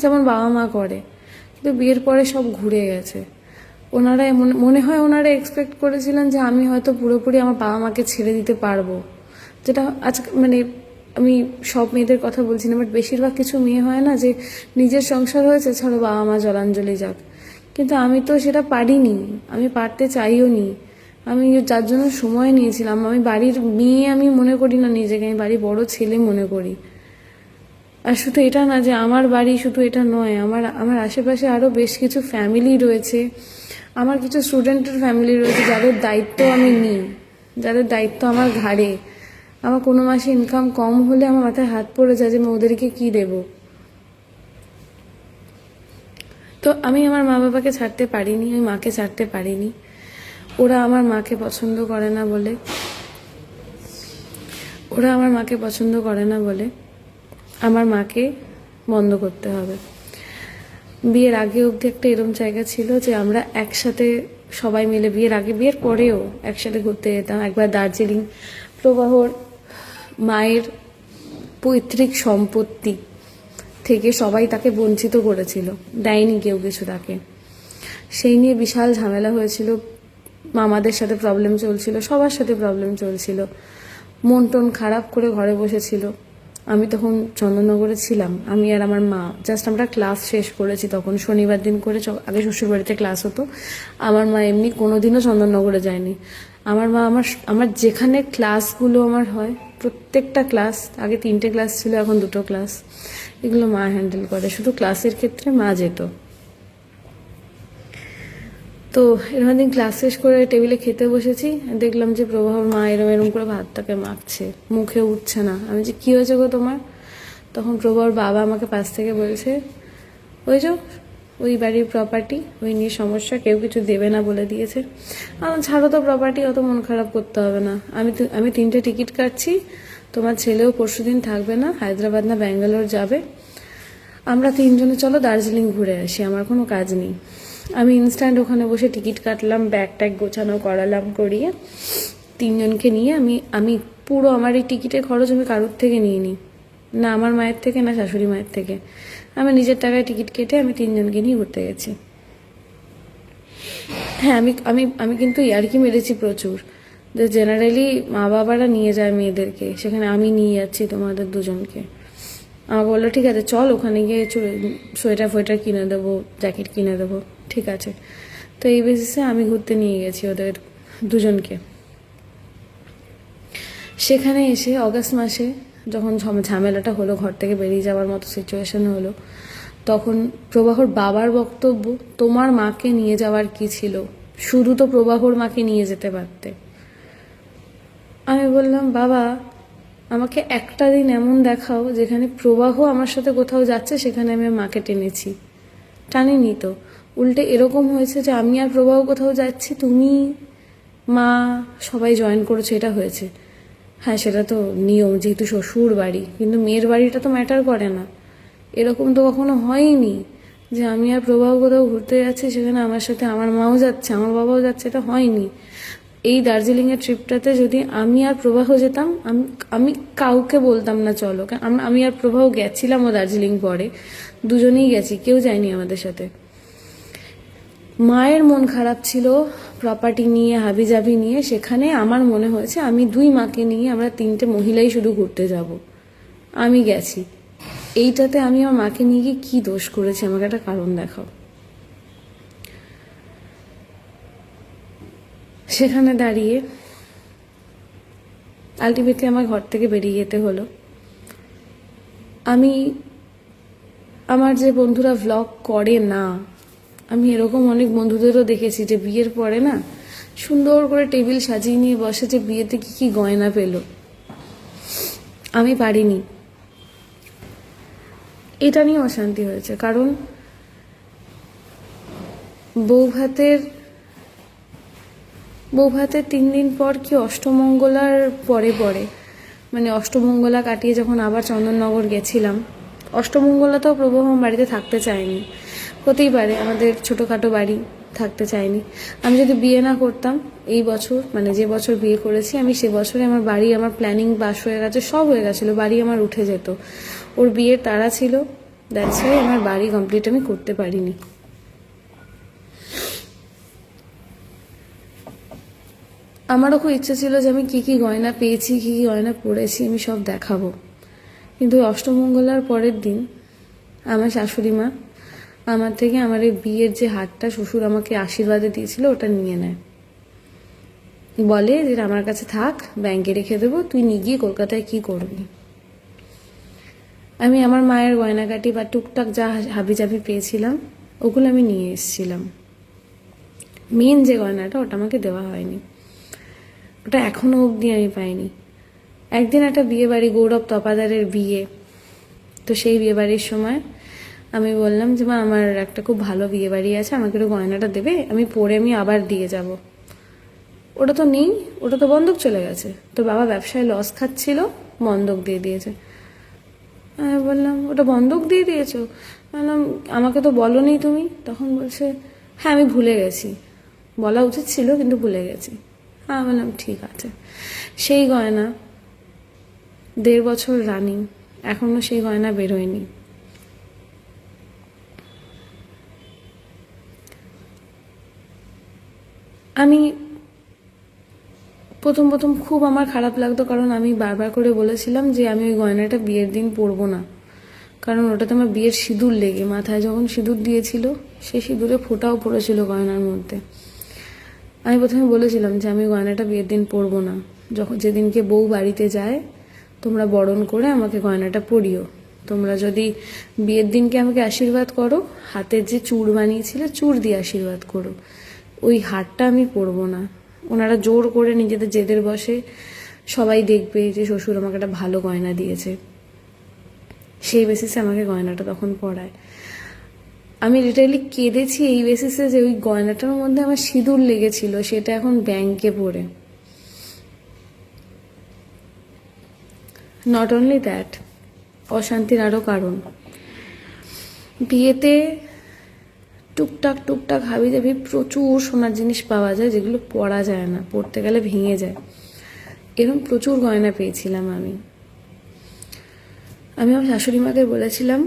B: যেমন বাবা মা করে। কিন্তু বিয়ের পরে সব ঘুরে গেছে। ওনারা মনে হয় ওনারা এক্সপেক্ট করেছিলেন যে আমি হয়তো পুরোপুরি আমার বাবা মাকে ছেড়ে দিতে পারবো, যেটা আজকে মানে
A: আমি সব মেয়েদের কথা বলছি না, বাট বেশিরভাগ কিছু মেয়ে হয় না যে নিজের সংসার হয়েছে, ছাড়ো বাবা মা জলাঞ্জলি যাক। কিন্তু আমি তো সেটা পারিনি, আমি পারতে চাইও নি। আমি যার জন্য সময় নিয়েছিলাম, আমি বাড়ির মেয়ে আমি মনে করি না নিজেকে, আমি বাড়ির বড় ছেলে মনে করি। আর শুধু এটা না যে আমার বাড়ি, শুধু এটা নয়, আমার আমার আশেপাশে আরও বেশ কিছু ফ্যামিলি রয়েছে, আমার কিছু স্টুডেন্টের ফ্যামিলি রয়েছে যাদের দায়িত্ব আমি নিই, যাদের দায়িত্ব আমার ঘাড়ে। আমার কোনো মাসে ইনকাম কম হলে আমার মাথায় হাত পড়ে যায় যে আমি ওদেরকে কী দেবো। তো আমি আমার মা বাবাকে ছাড়তে পারিনি, আমি মাকে ছাড়তে পারিনি। ওরা আমার মাকে পছন্দ করে না বলে, আমার মাকে বন্ধ করতে হবে। বিয়ের আগে অবধি একটা এরম জায়গা ছিল যে আমরা একসাথে সবাই মিলে, বিয়ের আগে বিয়ের পরেও একসাথে ঘুরতে যেতাম। একবার দার্জিলিং, প্রবাহর মায়ের পৈতৃক সম্পত্তি থেকে সবাই তাকে বঞ্চিত করেছিল, দেয়নি কেউ কিছু তাকে। সেই নিয়ে বিশাল ঝামেলা হয়েছিল, মামাদের সাথে প্রবলেম চলছিল, সবার সাথে প্রবলেম চলছিল। মন টন খারাপ করে ঘরে বসেছিল। আমি তখন চন্দননগরে ছিলাম, আমি আর আমার মা জাস্ট আমরা ক্লাস শেষ করেছি তখন, শনিবার দিন করে আগে শ্বশুরবাড়িতে ক্লাস হতো। আমার মা এমনি কোনোদিনও চন্দননগরে যায়নি। আমার মা আমার যেখানে ক্লাসগুলো আমার হয়, প্রত্যেকটা ক্লাস, আগে 3টে ক্লাস ছিল, এখন 2টো ক্লাস, এগুলো মা হ্যান্ডেল করে। শুধু ক্লাসের ক্ষেত্রে মা যেত। তো এরকম দিন ক্লাস শেষ করে টেবিলে খেতে বসেছি, দেখলাম যে প্রভার মা এরম এরম করে ভাতটাকে মাখছে, মুখে উঠছে না। আমি যে কী হয়েছে গো তোমার? তখন প্রভার বাবা আমাকে পাশ থেকে বলছে, ওই যে ওই বাড়ির প্রপার্টি, ওই নিয়ে সমস্যা, কেউ কিছু দেবে না বলে দিয়েছে। আমার ছাড়ো তো প্রপার্টি, অত মন খারাপ করতে হবে না। আমি 3টে টিকিট কাটছি, তোমার ছেলেও পরশুদিন থাকবে না, হায়দ্রাবাদ না ব্যাঙ্গালোর যাবে, আমরা 3জনে চলো দার্জিলিং ঘুরে আসি, আমার কোনো কাজ নেই। আমি ইনস্ট্যান্ট ওখানে বসে টিকিট কাটলাম, ব্যাগ ট্যাগ গোছানো করালাম, করিয়ে 3জনকে নিয়ে আমি পুরো আমার এই টিকিটের খরচ আমি কারোর থেকে নিয়ে নিই না, আমার মায়ের থেকে না শাশুড়ি মায়ের থেকে। আমি নিজের টাকায় টিকিট কেটে আমি 3জনকে নিয়ে ঘুরতে গেছি। হ্যাঁ, আমি আমি আমি কিন্তু ইয়ার্কি মেরেছি প্রচুর, যে জেনারেলি মা বাবারা নিয়ে যায় মেয়েদেরকে, সেখানে আমি নিয়ে যাচ্ছি তোমাদের 2জনকে। আমাকে বললো ঠিক আছে চল, ওখানে গিয়ে সোয়েটার ফোয়েটার কিনে দেবো, জ্যাকেট কিনে দেবো, ঠিক আছে। তো এই বেসিসে আমি ঘুরতে নিয়ে গেছি ওদের 2জনকে। সেখানে এসে অগাস্ট মাসে যখন ঝামেলাটা হলো, ঘর থেকে বেরিয়ে যাওয়ার মতো সিচুয়েশন হলো, তখন প্রবাহর বাবার বক্তব্য, তোমার মাকে নিয়ে যাওয়ার কি ছিল, শুধু তো প্রবাহর মাকে নিয়ে যেতে পারতে। আমি বললাম, বাবা আমাকে একটা দিন এমন দেখাও যেখানে প্রবাহ আমার সাথে কোথাও যাচ্ছে, সেখানে আমি মাকে টেনেছি। টানিনি তো, উল্টে এরকম হয়েছে যে আমি আর প্রবাহ কোথাও যাচ্ছি, তুমি মা সবাই জয়েন করেছো, এটা হয়েছে। হ্যাঁ, সেটা তো নিয়ম, যেহেতু শ্বশুর বাড়ি, কিন্তু মেয়ের বাড়িটা তো ম্যাটার করে না। এরকম তো কখনো হয়নি যে আমি আর প্রবাহ কোথাও ঘুরতে যাচ্ছি, সেখানে আমার সাথে আমার মাও যাচ্ছে, আমার বাবাও যাচ্ছে, এটা হয়নি। এই দার্জিলিংয়ের ট্রিপটাতে যদি আমি আর প্রবাহ যেতাম, আমি কাউকে বলতাম না চলো, আমি আর প্রবাহ গেছিলাম ও দার্জিলিং পরে, 2জনেই গেছি, কেউ যায়নি আমাদের সাথে। মায়ের মন খারাপ ছিল প্রপার্টি নিয়ে, হাবিজাবি নিয়ে, সেখানে আমার মনে হয়েছে আমি 2 মাকে নিয়ে আমরা 3টে মহিলাই শুধু ঘুরতে যাব, আমি গেছি। এইটাতে আমি আমার মাকে নিয়ে গিয়ে কী দোষ করেছি, আমাকে একটা কারণ দেখাও। সেখানে দাঁড়িয়ে আলটিমেটলি আমার ঘর থেকে বেরিয়ে যেতে হলো। আমার যে বন্ধুরা ভ্লগ করে না, আমি এরকম অনেক বন্ধুদেরও দেখেছি যে বিয়ের পরে না সুন্দর করে টেবিল সাজিয়ে নিয়ে বসে যে বিয়েতে কি কি গয়না পেল। আমি পারিনি, এটা নিয়ে অশান্তি হয়েছে। কারণ বউ ভাতের 3 দিন পর কি অষ্টমঙ্গলার পরে মানে অষ্টমঙ্গলা কাটিয়ে যখন আবার চন্দননগর গেছিলাম, অষ্টমঙ্গলাতেও প্রভু আমার বাড়িতে থাকতে চায়নি। হতেই পারে, আমাদের ছোটোখাটো বাড়ি, থাকতে চায়নি। আমি যদি বিয়ে না করতাম এই বছর, মানে যে বছর বিয়ে করেছি আমি, সে বছরে আমার বাড়ি, আমার প্ল্যানিং পাস হয়ে গেছে, সব হয়ে গেছিলো, বাড়ি আমার উঠে যেত। ওর বিয়ের তাড়া ছিল, দ্যাটস ওয়াই আমার বাড়ি কমপ্লিট আমি করতে পারিনি। আমারও খুব ইচ্ছে ছিল যে আমি কী কী গয়না পেয়েছি, কী কী গয়না পরেছি, আমি সব দেখাবো।
B: কিন্তু অষ্টমঙ্গলার পরের দিন আমার শাশুড়ি মা আমার থেকে আমার এই বিয়ের যে হারটা শ্বশুর আমাকে আশীর্বাদে দিয়েছিল ওটা নিয়ে নেয়, বলে যে আমার কাছে থাক, ব্যাংকে রেখে দেবো, তুই নিয়ে গিয়ে কলকাতায় কি করবি। আমি আমার মায়ের গয়নাকাটি বা টুকটাক যা হাবিজাবি পেয়েছিলাম ওগুলো আমি নিয়ে এসেছিলাম। মেন যে গয়নাটা ওটা আমাকে দেওয়া হয়নি, ওটা এখনো অবধি আমি পাইনি। একদিন একটা বিয়ে বাড়ি, গৌরব তপাদারের বিয়ে, তো সেই বিয়ে বাড়ির সময় আমি বললাম যে মা আমার একটা খুব ভালো বিয়ে বাড়ি আছে, আমাকে একটু গয়নাটা দেবে, আমি পরে আমি আবার দিয়ে যাব। ওটা তো নেই, ওটা তো বন্ধক চলে গেছে, তো বাবা ব্যবসায় লস খাচ্ছিল, বন্ধক দিয়ে দিয়েছে। আমি বললাম ওটা বন্ধক দিয়ে দিয়েছো? বললাম আমাকে তো বলোনি তুমি। তখন বলছে হ্যাঁ আমি ভুলে গেছি, বলা উচিত ছিল কিন্তু ভুলে গেছি। হ্যাঁ বললাম ঠিক আছে। সেই গয়না 1.5 বছর রানিং, এখনো সেই গয়না বেরোয়নি। আমি প্রথম খুব আমার খারাপ লাগতো, কারণ আমি বারবার করে বলেছিলাম যে আমি ওই গয়নাটা বিয়ের দিন পরবো না, কারণ ওটাতে আমার বিয়ের সিঁদুর লেগে, মাথায় যখন সিঁদুর দিয়েছিল সেই সিঁদুরে ফোঁটাও পড়েছিল গয়নার মধ্যে। আমি প্রথমে বলেছিলাম যে আমি গয়নাটা বিয়ের দিন পরবো না, যেদিনকে বউ বাড়িতে যায় তোমরা বরণ করে আমাকে গয়নাটা পরিও, তোমরা যদি বিয়ের দিনকে আমাকে আশীর্বাদ করো, হাতের যে চূড় বানিয়েছিলে চূড় দিয়ে আশীর্বাদ করো, ওই হারটা আমি পরবো না। ওনারা জোর করে নিজেদের জেদের বসে সবাই দেখবে যে শ্বশুর আমাকে একটা ভালো গয়না দিয়েছে, সেই বেসিসে আমাকে গয়নাটা তখন পরায়। আমি লিটারালি কেঁদেছি এই বেসিসে যে ওই গয়নাটার মধ্যে আমার সিঁদুর লেগেছিল, সেটা এখন ব্যাংকে পড়ে। নট অনলি দ্যাট, অশান্তির আরও কারণ, বিয়েতে টুকটাক হাবিজাবি প্রচুর সোনার জিনিস পাওয়া যায় যেগুলো পরা যায় না, পরতে গেলে ভেঙে যায়, এরকম প্রচুর গয়না পেয়েছিলাম আমি। আমার শাশুড়ি মাকে বলেছিলাম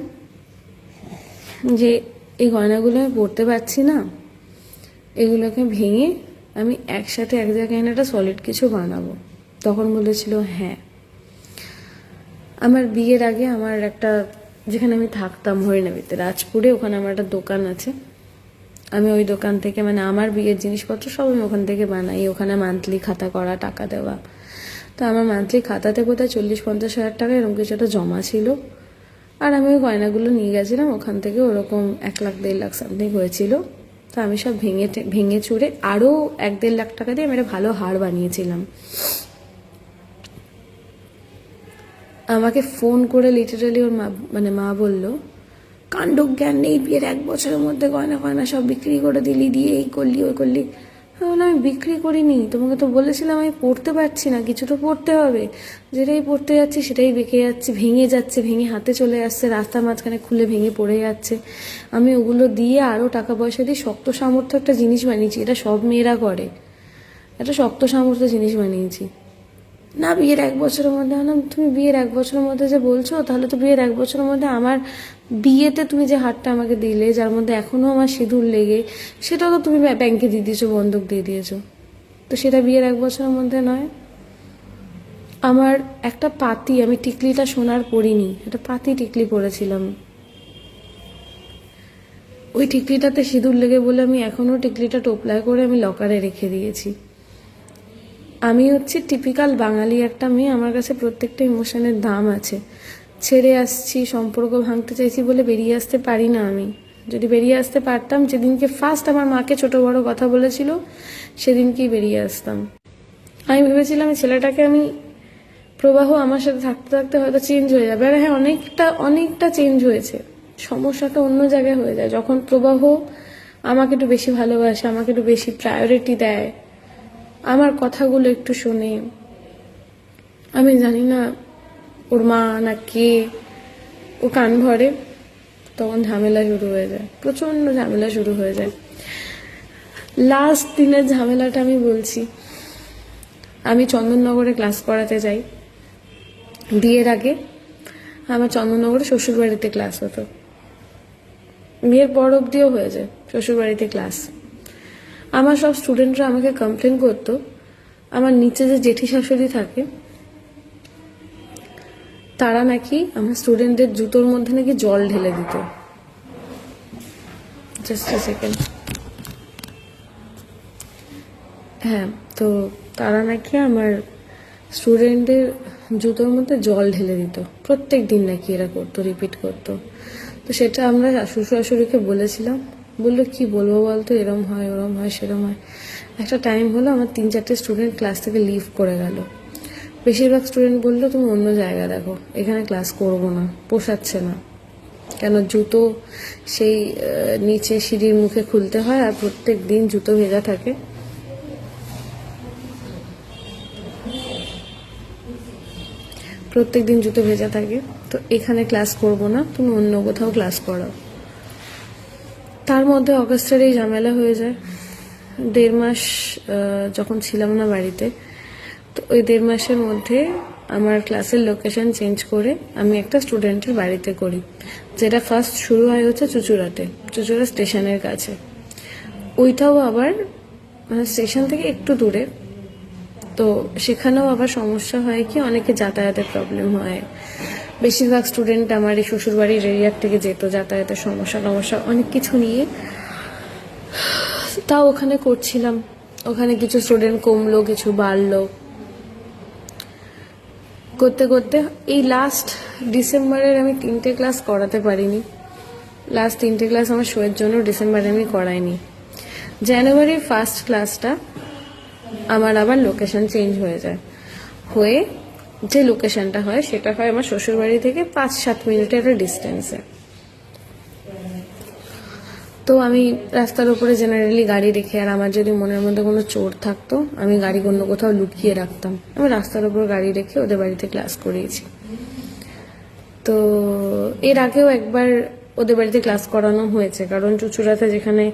B: যে এই গয়নাগুলো আমি পরতে পারছি না, এগুলোকে ভেঙে আমি একসাথে এক জায়গায় এনে একটা সলিড কিছু বানাবো। তখন বলেছিল হ্যাঁ। আমার বিয়ের আগে আমার একটা, যেখানে আমি থাকতাম হরিণাবিতে রাজপুরে, ওখানে আমার একটা দোকান আছে, আমি ওই দোকান থেকে মানে আমার বিয়ের জিনিসপত্র সব আমি ওখান থেকে বানাই। ওখানে মান্থলি খাতা করা, টাকা দেওয়া, তো আমার মান্থলি খাতাতে বোধহয় 40-50 হাজার টাকা এরকম কিছু একটা জমা ছিল। আর আমি ওই গয়নাগুলো নিয়ে গেছিলাম ওখান থেকে, ওরকম 1 লাখ 1.5 লাখ সামথিং হয়েছিল। তো আমি সব ভেঙে চুরে আরও 1-1.5 লাখ টাকা দিয়ে আমি একটা ভালো হার বানিয়েছিলাম। আমাকে ফোন করে লিটারালি ওর মা বলল কাণ্ডজ্ঞান নেই, বিয়ের 1 বছরের মধ্যে গয়না সব বিক্রি করে দিলি, দিয়ে এই করলি ওই করলি। আমি বিক্রি করিনি, তোমাকে তো বলেছিলাম আমি পড়তে পারছি না, কিছু তো পড়তে হবে, যেটাই পড়তে যাচ্ছি সেটাই বেঁকে যাচ্ছে, ভেঙে যাচ্ছে, ভেঙে হাতে চলে আসছে, রাস্তার মাঝখানে খুলে ভেঙে পড়ে যাচ্ছে। আমি ওগুলো দিয়ে আরও টাকা পয়সা দিয়ে শক্ত সামর্থ্য একটা জিনিস বানিয়েছি, এটা সব মেয়েরা করে, একটা শক্ত সামর্থ্য জিনিস বানিয়েছি। না বিয়ের 1 বছরের মধ্যে, তুমি বিয়ের 1 বছরের মধ্যে যে বলছো, তাহলে তো বিয়ের 1 বছরের মধ্যে আমার বিয়েতে তুমি যে হারটা আমাকে দিলে, যার মধ্যে এখনও আমার সিঁদুর লেগে, সেটাও তো তুমি ব্যাংকে দিয়ে দিয়েছো, বন্ধক দিয়ে দিয়েছো, তো সেটা বিয়ের 1 বছরের মধ্যে নয়। আমার একটা পাতি, আমি টিকলিটা সোনার পরিনি, একটা পাতি টিকলি পরেছিলাম, ওই টিকলিটাতে সিঁদুর লেগে বলে আমি এখনও টিকলিটা টোপলায় করে আমি লকারে রেখে দিয়েছি। আমি হচ্ছে টিপিক্যাল বাঙালি একটা মেয়ে, আমার কাছে প্রত্যেকটা ইমোশনের দাম আছে। ছেড়ে আসছি, সম্পর্ক ভাঙতে চাইছি বলে বেরিয়ে আসতে পারি না আমি। যদি বেরিয়ে আসতে পারতাম, যেদিনকে ফার্স্ট আমার মাকে ছোট বড় কথা বলেছিল সেদিনকেই বেরিয়ে আসতাম। আমি ভেবেছিলাম ছেলেটাকে আমি প্রবাহ আমার সাথে থাকতে থাকতে হয়তো চেঞ্জ হয়ে যাবে, আর হ্যাঁ অনেকটা চেঞ্জ হয়েছে। সমস্যাটা অন্য জায়গায় হয়ে যায় যখন প্রবাহ আমাকে একটু বেশি ভালোবাসে, আমাকে একটু বেশি প্রায়োরিটি দেয়, আমার কথাগুলো একটু শোনে। আমি জানি না ওর মা না কে, ও কান ভরে, তখন ঝামেলা শুরু হয়ে যায়, প্রচণ্ড ঝামেলা শুরু হয়ে যায়। লাস্ট দিনের ঝামেলাটা আমি বলছি। আমি চন্দননগরে ক্লাস করাতে যাই, বিয়ের আগে আমার চন্দননগরে শ্বশুরবাড়িতে ক্লাস হতো, বিয়ের পর অবধিও হয়ে যায় শ্বশুরবাড়িতে ক্লাস। আমার সব স্টুডেন্টরা আমাকে কমপ্লেন করতো, আমার নিচে যে জেঠি শাশুড়ি থাকে
A: তারা নাকি আমার স্টুডেন্টদের জুতোর মধ্যে নাকি জল ঢেলে দিত। Just a second. হ্যাঁ, তো তারা নাকি আমার স্টুডেন্টদের জুতোর মধ্যে জল ঢেলে দিত, প্রত্যেক দিন নাকি এরা করতো, রিপিট করতো। তো সেটা আমরা শ্বশুর শাশুড়িকে বলেছিলাম, বললো কি বলবো বলতো, এরম হয় ওরম হয় সেরম হয়। একটা টাইম হলো আমার 3-4টে স্টুডেন্ট ক্লাস থেকে লিভ করে গেল। বেশিরভাগ স্টুডেন্ট বললো তুমি অন্য জায়গা দেখো, এখানে ক্লাস করবো না, পোষাচ্ছে না। কেন জুতো সেই নিচে সিঁড়ির মুখে খুলতে হয়, আর প্রত্যেক দিন জুতো ভেজা থাকে। প্রত্যেক দিন জুতো ভেজা থাকে, তো এখানে ক্লাস করব না, তুমি অন্য কোথাও ক্লাস করো। তার মধ্যে অগাস্টের এই ঝামেলা হয়ে যায়। 1.5 মাস যখন ছিলাম না বাড়িতে, তো ওই 1.5 মাসের মধ্যে আমার ক্লাসের লোকেশন চেঞ্জ করে আমি একটা স্টুডেন্টের বাড়িতে করি, যেটা ফার্স্ট শুরু হয় হচ্ছে চুচুড়াতে, চুচুড়া স্টেশনের কাছে। ওইটাও আবার মানে স্টেশন থেকে একটু দূরে। তো সেখানেও আবার সমস্যা হয় কি, অনেকে যাতায়াতের প্রবলেম হয়। বেশিরভাগ স্টুডেন্ট আমার এই শ্বশুরবাড়ির এরিয়ার থেকে যেত, যাতায়াতের সমস্যা অনেক কিছু নিয়ে। তাও ওখানে করছিলাম, ওখানে কিছু স্টুডেন্ট কমলো, কিছু বাড়লো, করতে করতে এই লাস্ট ডিসেম্বরের আমি 3টে ক্লাস করাতে পারিনি। লাস্ট 3টে ক্লাস আমার শোয়ের জন্য ডিসেম্বরে আমি করাইনি। জানুয়ারির ফার্স্ট ক্লাসটা আমার আবার লোকেশন চেঞ্জ হয়ে যায়, হয়ে যে লোকেশনটা হয় সেটা হয় আমার শ্বশুরবাড়ি থেকে 5-7 মিনিটের ডিস্টেন্সে। তো আমি রাস্তার উপরে জেনারেলি গাড়ি রেখে, আর আমার যদি মনের মধ্যে কোনো চোর থাকতো আমি গাড়ি অন্য কোথাও লুকিয়ে রাখতাম, আমি রাস্তার উপর গাড়ি রেখে ওদের বাড়িতে ক্লাস করিয়েছি। তো এর আগেও একবার ওদের বাড়িতে ক্লাস করানো হয়েছে, কারণ চুচুড়াতে যেখানে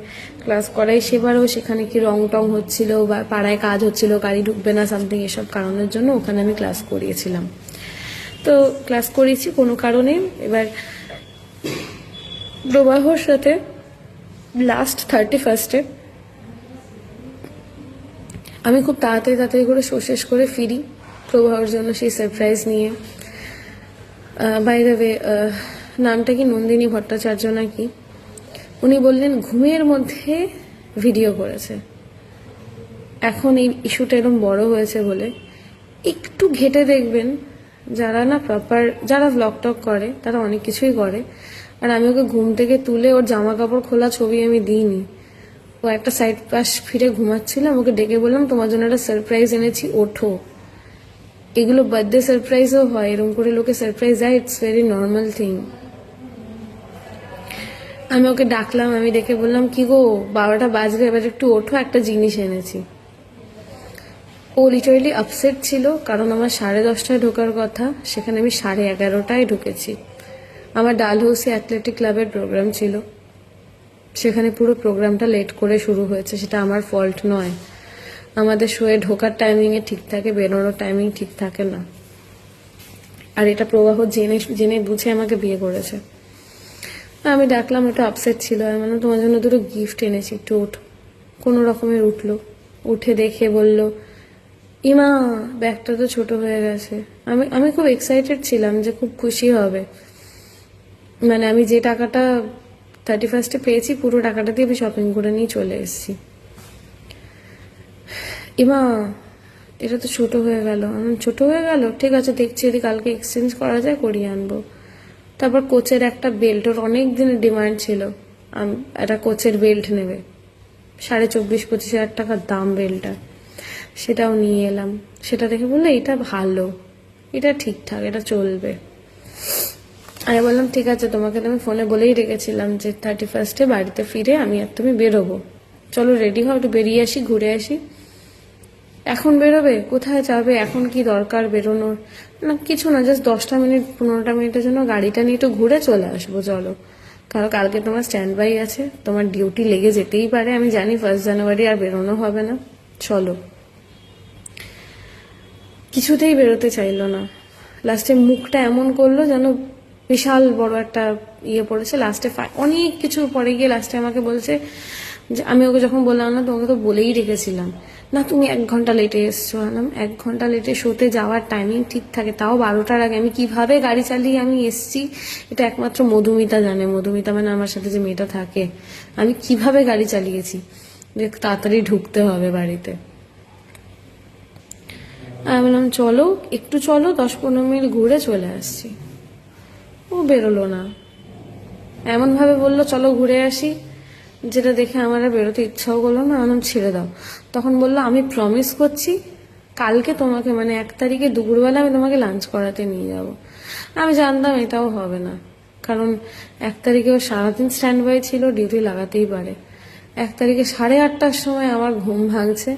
A: ক্লাস করাই সেবারও সেখানে কি রং টং হচ্ছিল বা পাড়ায় কাজ হচ্ছিল, গাড়ি ঢুকবে না সামথিং, এসব কারণের জন্য ওখানে আমি ক্লাস করিয়েছিলাম। তো ক্লাস করিয়েছি কোনো কারণে। এবার প্রবাহর সাথে লাস্ট 31 আমি খুব তাড়াতাড়ি করে শেষ করে ফিরি প্রবাহর জন্য সেই সারপ্রাইজ নিয়ে। বাই দ্য ওয়ে, নামটা কি নন্দিনী ভট্টাচার্য নাকি, উনি বললেন ঘুমের মধ্যে ভিডিও করেছে। এখন এই ইস্যুটা এরকম বড় হয়েছে বলে একটু ঘেটে দেখবেন, যারা না প্রপার, যারা ব্লগ টক করে তারা অনেক কিছুই করে। আর আমি ওকে ঘুম থেকে তুলে ওর জামা কাপড় খোলা ছবি আমি দিইনি, ও একটা সাইড পাশ ফিরে ঘুমাচ্ছিলাম, ওকে ডেকে বললাম তোমার জন্য একটা সারপ্রাইজ এনেছি, ওঠো। এগুলো বার্থডে সারপ্রাইজও হয়, এরকম করে লোকে সারপ্রাইজ দেয়, ইটস ভেরি নর্মাল থিং। আমি ওকে ডাকলাম, আমি ডেকে বললাম কি গো 12টা বাজবে, এবার একটু ওঠো, একটা জিনিস এনেছি। ও লিটারেলি আপসেট ছিল, কারণ আমার 10:30টায় ঢোকার কথা, সেখানে আমি 11:30টায় ঢুকেছি। আমার ডালহৌসি অ্যাথলেটিক ক্লাবের প্রোগ্রাম ছিল, সেখানে পুরো প্রোগ্রামটা লেট করে শুরু হয়েছে, সেটা আমার ফল্ট নয়। আমাদের শোয়ে ঢোকার টাইমিংয়ে ঠিক থাকে, বেরোনোর টাইমিং ঠিক থাকে না। আর এটা প্রবাহ জেনে বুঝে আমাকে বিয়ে করেছে। আমি ডাকলাম, একটু আপসেট ছিল, আমি বললাম তোমার জন্য দুটো গিফট এনেছি, একটু ওঠো। কোনো রকমের উঠলো, উঠে দেখে বলল ইমা ব্যাগটা তো ছোট হয়ে গেছে। আমি খুব এক্সাইটেড ছিলাম যে খুব খুশি হবে, মানে আমি যে টাকাটা 31 পেয়েছি পুরো টাকাটা দিয়ে আমি শপিং করে নিয়ে চলে এসেছি। ইমা এটা তো ছোট হয়ে গেল। ছোট হয়ে গেল, ঠিক আছে দেখছি যদি কালকে এক্সচেঞ্জ করা যায় করিয়ে আনবো। তারপর কোচের একটা বেল্ট, ওর অনেক দিনের ডিমান্ড ছিল, একটা কোচের বেল্ট নেবে, 24,000-25 হাজার টাকার দাম বেল্টটা, সেটাও নিয়ে এলাম। সেটা দেখে বললো এটা ভালো, এটা ঠিকঠাক, এটা চলবে। আমি বললাম ঠিক আছে, তোমাকে তো আমি ফোনে বলেই রেখেছিলাম যে 31 বাড়িতে ফিরে আমি আর তুমি বেরোবো, চলো রেডি হও, একটু বেরিয়ে আসি, ঘুরে আসি। এখন বেরোবে? কোথায় যাবে? এখন কি দরকার বেরোনোর? না কিছু না, জাস্ট 10টা মিনিট 15টা মিনিটের জন্য গাড়িটা নিয়ে একটু ঘুরে চলে আসবো, চলো। কারণ কালকে তোমার স্ট্যান্ড বাই আছে, তোমার ডিউটি লেগে যেতেই পারে, আমি জানি 1 জানুয়ারি আর বেরোনো হবে না, চলো। কিছুতেই বেরোতে চাইলো না। লাস্টে মুখটা এমন করলো যেন বিশাল বড় একটা ইয়ে পড়েছে। লাস্টে অনেক কিছু পরে গিয়ে লাস্টে আমাকে বলছে যে, আমি ওকে যখন বললাম না তোমাকে তো বলেই রেখেছিলাম
B: না তুমি 1 ঘন্টা লেটে এসছো। আনলাম 1 ঘন্টা লেটে শোতে যাওয়ার টাইমিং ঠিক থাকে, তাও 12টার আগে আমি কিভাবে গাড়ি চালিয়ে আমি এসছি এটা একমাত্র মধুমিতা জানে। মধুমিতা মানে আমার সাথে যে মেয়েটা থাকে, আমি কিভাবে গাড়ি চালিয়েছি যে তাড়াতাড়ি ঢুকতে হবে বাড়িতে। আমি বললাম চলো একটু চলো, 10-15 মিনিট ঘুরে চলে আসছি। ও বেরোলো না, এমন ভাবে বললো চলো ঘুরে আসি, যেটা দেখে আমার আর বেরোতে ইচ্ছাও করলো না। আমি ছেড়ে দাও। তখন বললো আমি প্রমিস করছি কালকে তোমাকে, মানে 1 তারিখে দুপুরবেলা আমি তোমাকে লাঞ্চ করাতে নিয়ে যাব। আমি জানতাম এটাও হবে না, কারণ 1 তারিখে ও সারাদিন স্ট্যান্ড বাই ছিল, ডিউটি লাগাতেই পারে। 1 তারিখে 8:30টার সময় আমার ঘুম ভাঙছে,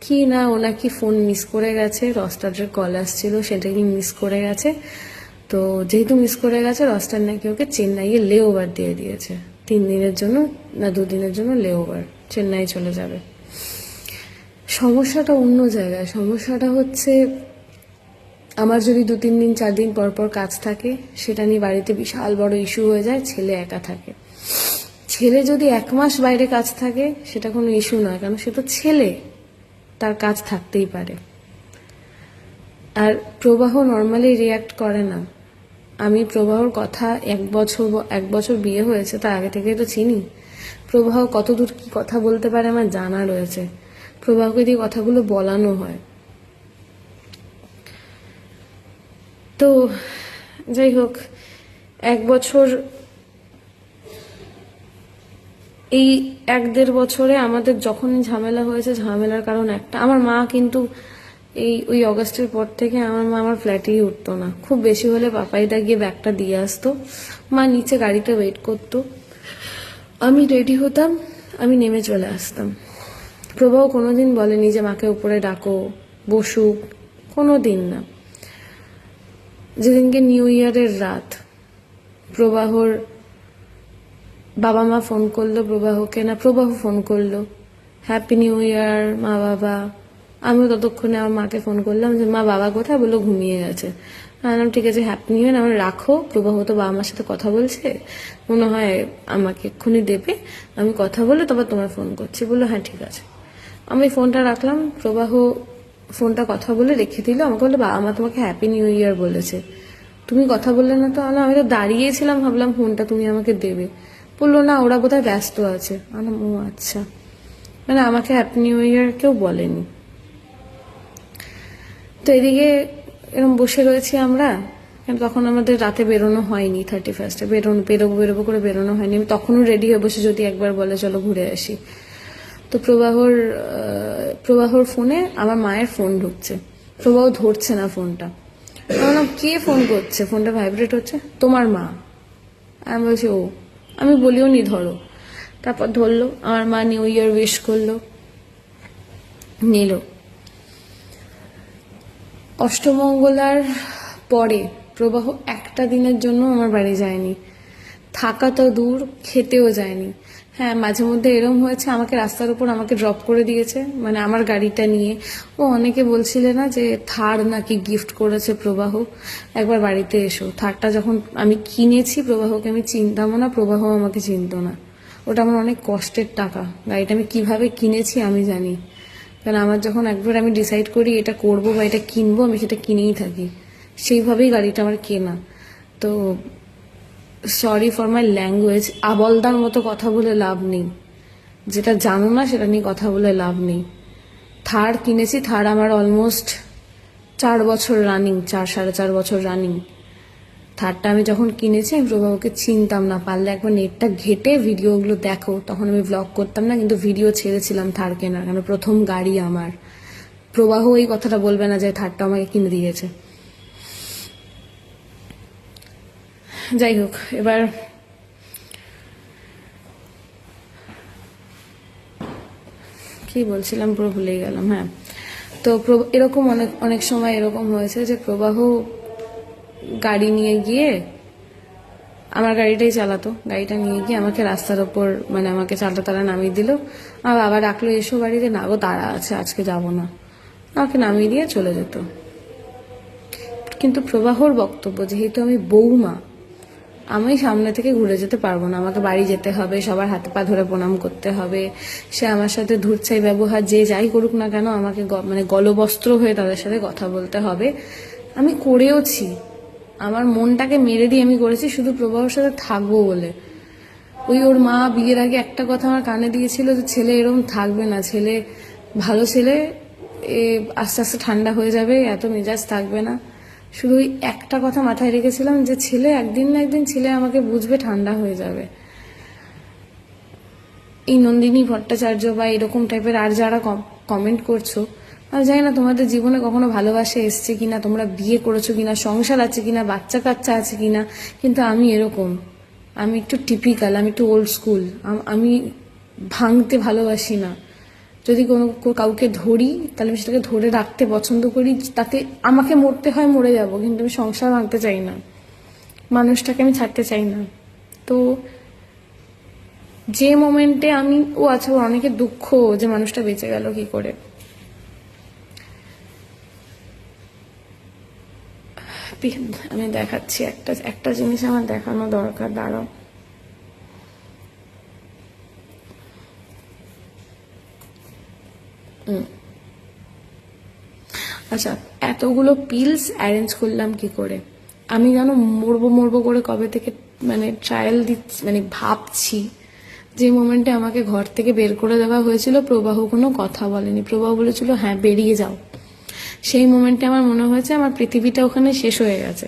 B: কি না ও নাকি ফোন মিস করে গেছে, রস্টারের কল আসছিল সেটাকে মিস করে গেছে। তো যেহেতু মিস করে গেছে, রস্টার নাকি ওকে চেন্নাইয়ে লে ওভার দিয়ে দিয়েছে, 3 দিনের জন্য না 2 দিনের জন্য লে ওভার, চেন্নাই চলে যাবে। সমস্যাটা অন্য জায়গায়। সমস্যাটা হচ্ছে আমার যদি 2-3 দিন 4 দিন পর পর কাজ থাকে, সেটা নিয়ে বাড়িতে বিশাল বড় ইস্যু হয়ে যায়। ছেলে একা থাকে, ছেলে যদি 1 মাস বাইরে কাজ থাকে সেটা কোনো ইস্যু নয়, কারণ সে তো ছেলে, তার কাজ থাকতেই পারে। আর প্রবাহ নর্মালি রিয়াক্ট করে না। আমি প্রবাহর কথা 1 বছর বিয়ে হয়েছে তার আগে থেকে তো চিনি। প্রবাহ কতদূর কি কথা বলতে পারে আমার জানা রয়েছে, প্রবাহকে দিয়ে কথাগুলো বলানো হয়। তো যাই হোক, 1 বছর, এই 1-1.5 বছরে আমাদের যখনই ঝামেলা হয়েছে, ঝামেলার কারণ একটা, আমার মা কিন্তু ওই অগাস্টের পর থেকে আমার মা আমার ফ্ল্যাটেই উঠতো না। খুব বেশি হলে পাপাইদা গিয়ে ব্যাগটা দিয়ে আসতো, মা নিচে গাড়িতে ওয়েট করতো, আমি রেডি হতাম, আমি নেমে চলে আসতাম। প্রবাহ কোনোদিন বলেনি যে মাকে উপরে ডাকো, বসুক, কোনোদিন না। যেদিনকে নিউ ইয়ারের রাত প্রবাহর বাবা মা ফোন করলো প্রবাহকে, না প্রবাহ ফোন করলো হ্যাপি নিউ ইয়ার মা বাবা, আমিও ততক্ষণে আমার মাকে ফোন করলাম যে মা বাবা কোথায়, বললো ঘুমিয়ে গেছে। বললাম ঠিক আছে হ্যাপি নিউ ইয়ার, আমার রাখো, প্রবাহ তো বাবা মার সাথে কথা বলছে, মনে হয় আমাকে এক্ষুনি দেবে, আমি কথা বলে তবে তোমার ফোন করছি। বললো হ্যাঁ ঠিক আছে। আমি ফোনটা রাখলাম, প্রবাহ ফোনটা কথা বলে রেখে দিল, আমাকে বললো বাবা মা তোমাকে হ্যাপি নিউ ইয়ার বলেছে, তুমি কথা বললে না তো। আমি তো দাঁড়িয়েছিলাম, ভাবলাম ফোনটা তুমি আমাকে দেবে। বললো না ওরা বোধহয় ব্যস্ত আছে। বললাম ও আচ্ছা, মানে আমাকে হ্যাপি নিউ ইয়ার কেউ বলেনি। তো এদিকে এরকম বসে রয়েছি আমরা, কারণ তখন আমাদের রাতে বেরোনো হয়নি, 31-এ বেরোবো করে বেরোনো হয়নি। আমি তখনও রেডি হয়ে বসে, যদি একবার বলে চলো ঘুরে আসি। তো প্রবাহর ফোনে আমার মায়ের ফোন ঢুকছে, প্রবাহ ধরছে না ফোনটা। আমি বললাম কে ফোন করছে, ফোনটা ভাইব্রেট হচ্ছে, তোমার মা। আমি বলছি ও, আমি বলিও নি ধরো। তারপর ধরলো, আমার মা নিউ ইয়ার উইশ করলো, নিল। অষ্টমঙ্গলার পরে প্রবাহ একটা দিনের জন্য আমার বাড়ি যায়নি, থাকা তো দূর, খেতেও যায়নি। হ্যাঁ মাঝে মধ্যে এরম হয়েছে, আমাকে রাস্তার উপর আমাকে ড্রপ করে দিয়েছে, মানে আমার গাড়িটা নিয়ে। ও অনেকে বলছিলে না যে থার নাকি গিফট করেছে প্রবাহ, একবার বাড়িতে এসো। থারটা যখন আমি কিনেছি প্রবাহকে আমি চিনতামও না, প্রবাহ আমাকে চিনতো না। ওটা আমার অনেক কষ্টের টাকা, গাড়িটা আমি কিভাবে কিনেছি আমি জানি, কারণ আমার যখন একবার আমি ডিসাইড করি এটা করব বা এটা কিনবো, আমি সেটা কিনেই থাকি, সেইভাবেই গাড়িটা আমার কেনা। তো সরি ফর মাই ল্যাঙ্গুয়েজ, আবলদার মতো কথা বলে লাভ নেই, যেটা জানো না সেটা নিয়ে কথা বলে লাভ নেই। থার কিনেছি, থার আমার অলমোস্ট 4 বছর রানিং, 4-4.5 বছর রানিং। থারটা আমি যখন কিনেছি আমি প্রবাহকে চিনতাম না, পারলে একবার নেটটা ঘেটে ভিডিওগুলো দেখো, তখন আমি ব্লগ করতাম না, কিন্তু ভিডিও ছেড়েছিলাম থার কেনার, কারণ প্রথম গাড়ি আমার। প্রবাহ এই কথাটা বলবে না যে থারটা আমাকে কিনে দিয়েছে। যাই হোক, এবার কি বলছিলাম পুরো ভুলে গেলাম। হ্যাঁ, তো এরকম অনেক সময় এরকম হয়েছে যে প্রবাহ গাড়ি নিয়ে গিয়ে, আমার গাড়িটাই চালাতো, গাড়িটা নিয়ে গিয়ে আমাকে রাস্তার ওপর, মানে আমাকে চালটা তারা নামিয়ে দিল। আর বাবা ডাকলো এসো বাড়িতে, না গো তারা আছে আজকে যাব না, আমাকে নামিয়ে দিয়ে চলে যেত। কিন্তু প্রবাহর বক্তব্য, যেহেতু আমি বৌমা, আমি সামনে থেকে ঘুরে যেতে পারবো না, আমাকে বাড়ি যেতে হবে, সবার হাতে পা ধরে প্রণাম করতে হবে, সে আমার সাথে ধূর্ছাই ব্যবহার যে যাই করুক না কেন আমাকে মানে গলবস্ত্র হয়ে তাদের সাথে কথা বলতে হবে। আমি করেওছি, আমার মনটাকে মেরে দিয়ে আমি করেছি শুধু প্রবাহর সাথে থাকবো বলে। ওর মা বিয়ের আগে একটা কথা আমার কানে দিয়েছিল যে ছেলে এরকম থাকবে না, ছেলে ভালো ছেলে, আস্তে আস্তে ঠান্ডা হয়ে যাবে, এত মেজাজ থাকবে না। শুধু ওই একটা কথা মাথায় রেখেছিলাম যে ছেলে একদিন না একদিন ছেলে আমাকে বুঝবে, ঠান্ডা হয়ে যাবে। এই নন্দিনী ভট্টাচার্য বা এরকম টাইপের আর যারা কমেন্ট করছো, আমি জানি না তোমাদের জীবনে কখনো ভালোবাসা এসছে কিনা, তোমরা বিয়ে করেছো কিনা, সংসার আছে কিনা, বাচ্চা কাচ্চা আছে কিনা, কিন্তু আমি এরকম, আমি একটু টিপিক্যাল, আমি একটু ওল্ড স্কুল। আমি ভাঙতে ভালোবাসি না। যদি কোনো কাউকে ধরি তাহলে আমি সেটাকে ধরে রাখতে পছন্দ করি, তাতে আমাকে মরতে হয় মরে যাব, কিন্তু আমি সংসার ভাঙতে চাই না, মানুষটাকে আমি ছাড়তে চাই না। তো যে মোমেন্টে আমি আচ্ছা ওর অনেকে দুঃখ যে মানুষটা বেঁচে গেল কি করে, আমি দেখাচ্ছি একটা জিনিস আমার দেখানো দরকার, দাঁড়াও। আচ্ছা, এতগুলো পিলস অ্যারেঞ্জ করলাম কি করে? আমি যেন মরবো করে কবে থেকে মানে ট্রায়াল দিচ্ছি, মানে ভাবছি। যে মোমেন্টে আমাকে ঘর থেকে বের করে দেওয়া হয়েছিল, প্রবাহ কোনো কথা বলেনি, প্রবাহ বলেছিল হ্যাঁ বেরিয়ে যাও। সেই মোমেন্টে আমার মনে হয়েছে আমার পৃথিবীটা ওখানে শেষ হয়ে গেছে,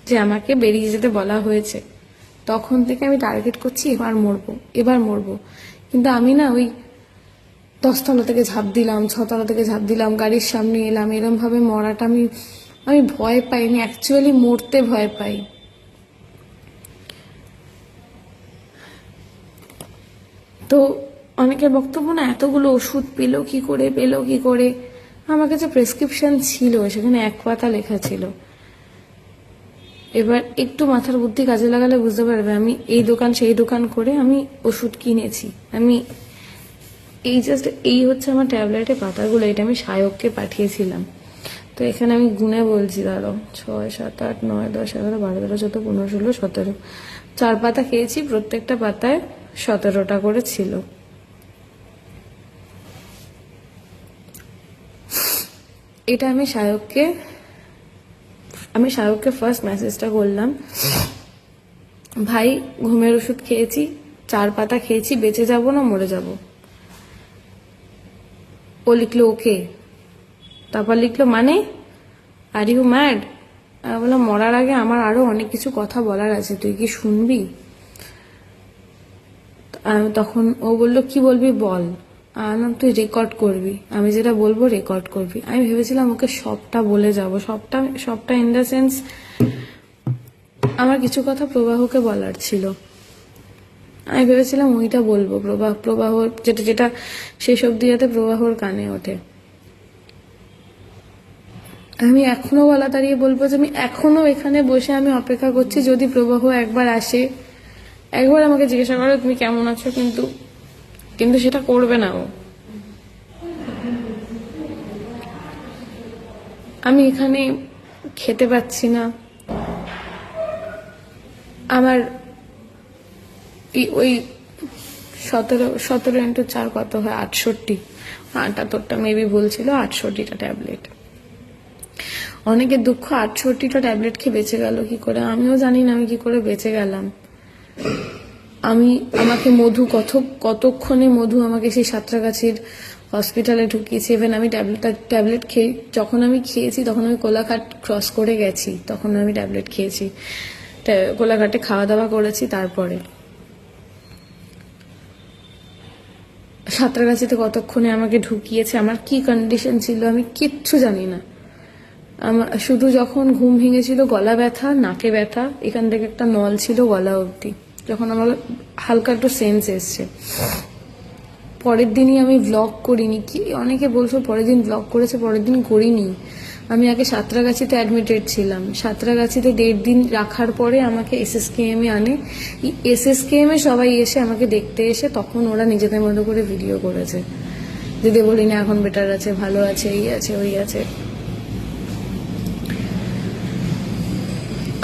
B: যে আমাকে বেরিয়ে যেতে বলা হয়েছে। তখন থেকে আমি টার্গেট করছি এবার মরবো। কিন্তু আমি না ওই 10 তলা থেকে ঝাঁপ দিলাম, 6 তলা থেকে ঝাঁপ দিলাম, গাড়ির সামনে এলাম, এরম ভাবে মরাটা আমি ভয় পাই, আমি অ্যাকচুয়ালি মরতে ভয় পাই। তো অনেকের বক্তব্য না এতগুলো ওষুধ পেলো কি করে। আমার কাছে প্রেসক্রিপশন ছিল, সেখানে 1 পাতা লেখা ছিল। এবার একটু মাথার বুদ্ধি কাজে লাগালে বুঝতে পারবে আমি এই দোকান সেই দোকান করে আমি ওষুধ কিনেছি। আমি এই হচ্ছে আমার ট্যাবলেটের পাতাগুলো, এটা আমি সায়ককে পাঠিয়েছিলাম। তো এখানে আমি গুনে বলছি, দাঁড়াও, 6, 7, 8, 9, 10, 11, 12, 13, 14, 15, 16, 17, 4 পাতা খেয়েছি, প্রত্যেকটা পাতায় 17টা করে ছিল। এটা আমি সায়ককে ফার্স্ট মেসেজটা করলাম, ভাই ঘুমের ওষুধ খেয়েছি, 4 পাতা খেয়েছি, বেঁচে যাব না মরে যাব। ও লিখলো ওকে, তারপর লিখলো মানে আর ইউ ম্যাড? বললাম মরার আগে আমার আরো অনেক কিছু কথা বলার আছে, তুই কি শুনবি? তখন ও বললো কি বলবি বল। তুই রেকর্ড করবি, আমি যেটা বলবো রেকর্ড করবি। আমি ভেবেছিলাম ওকে সবটা বলে যাব, সবটা ইন দ্য সেন্স আমার কিছু কথা প্রবাহকে বলার ছিল। আমি ভেবেছিলাম ওইটা বলবো, প্রবাহ যেটা শেষ অব্দি যাতে প্রবাহর কানে ওঠে। আমি এখনো গলা দাঁড়িয়ে বলবো যে আমি এখনো এখানে বসে আমি অপেক্ষা করছি যদি প্রবাহ একবার আসে, একবার আমাকে জিজ্ঞাসা করো তুমি কেমন আছো, কিন্তু সেটা করবে না ও। আমি এখানে খেতে পাচ্ছি না, আমার ওই 17 into 4 কত হয়, 68, 78টা মেবি বলছিল, 68টা ট্যাবলেট। অনেকের দুঃখ 68টা ট্যাবলেট খেয়ে বেঁচে গেল কি করে, আমিও জানি না আমি কি করে বেঁচে গেলাম। আমাকে মধু কতক্ষণে মধু আমাকে সেই সাঁতরাগাছির হসপিটালে ঢুকিয়েছে। ইভেন আমি ট্যাবলেট যখন আমি খেয়েছি তখন আমি কোলাঘাট ক্রস করে গেছি, তখন আমি ট্যাবলেট খেয়েছি, কোলাঘাটে খাওয়া দাওয়া করেছি। তারপরে সাঁতরাগাছিতে কতক্ষণে আমাকে ঢুকিয়েছে, আমার কি কন্ডিশন ছিল আমি কিচ্ছু জানি না। আমার শুধু যখন ঘুম ভেঙেছিল গলা ব্যথা, নাকে ব্যথা, এখান থেকে একটা নল ছিল গলা অবধি, যখন আমার হালকা একটু সেন্স এসছে। পরের দিনই আমি ব্লগ করিনি, কি অনেকে বলছো পরের দিন ব্লগ করেছে, পরের দিন করিনি। আমি আগে সাঁতরাগাছিতে অ্যাডমিটেড ছিলাম, সাঁতরাগাছিতে 1.5 দিন রাখার পরে আমাকে SSKM এ আনে। SSKM এ সবাই এসে আমাকে দেখতে এসে তখন ওরা নিজেদের মতো করে ভিডিও করেছে, যদি বলি না এখন বেটার আছে, ভালো আছে, এই আছে ওই আছে।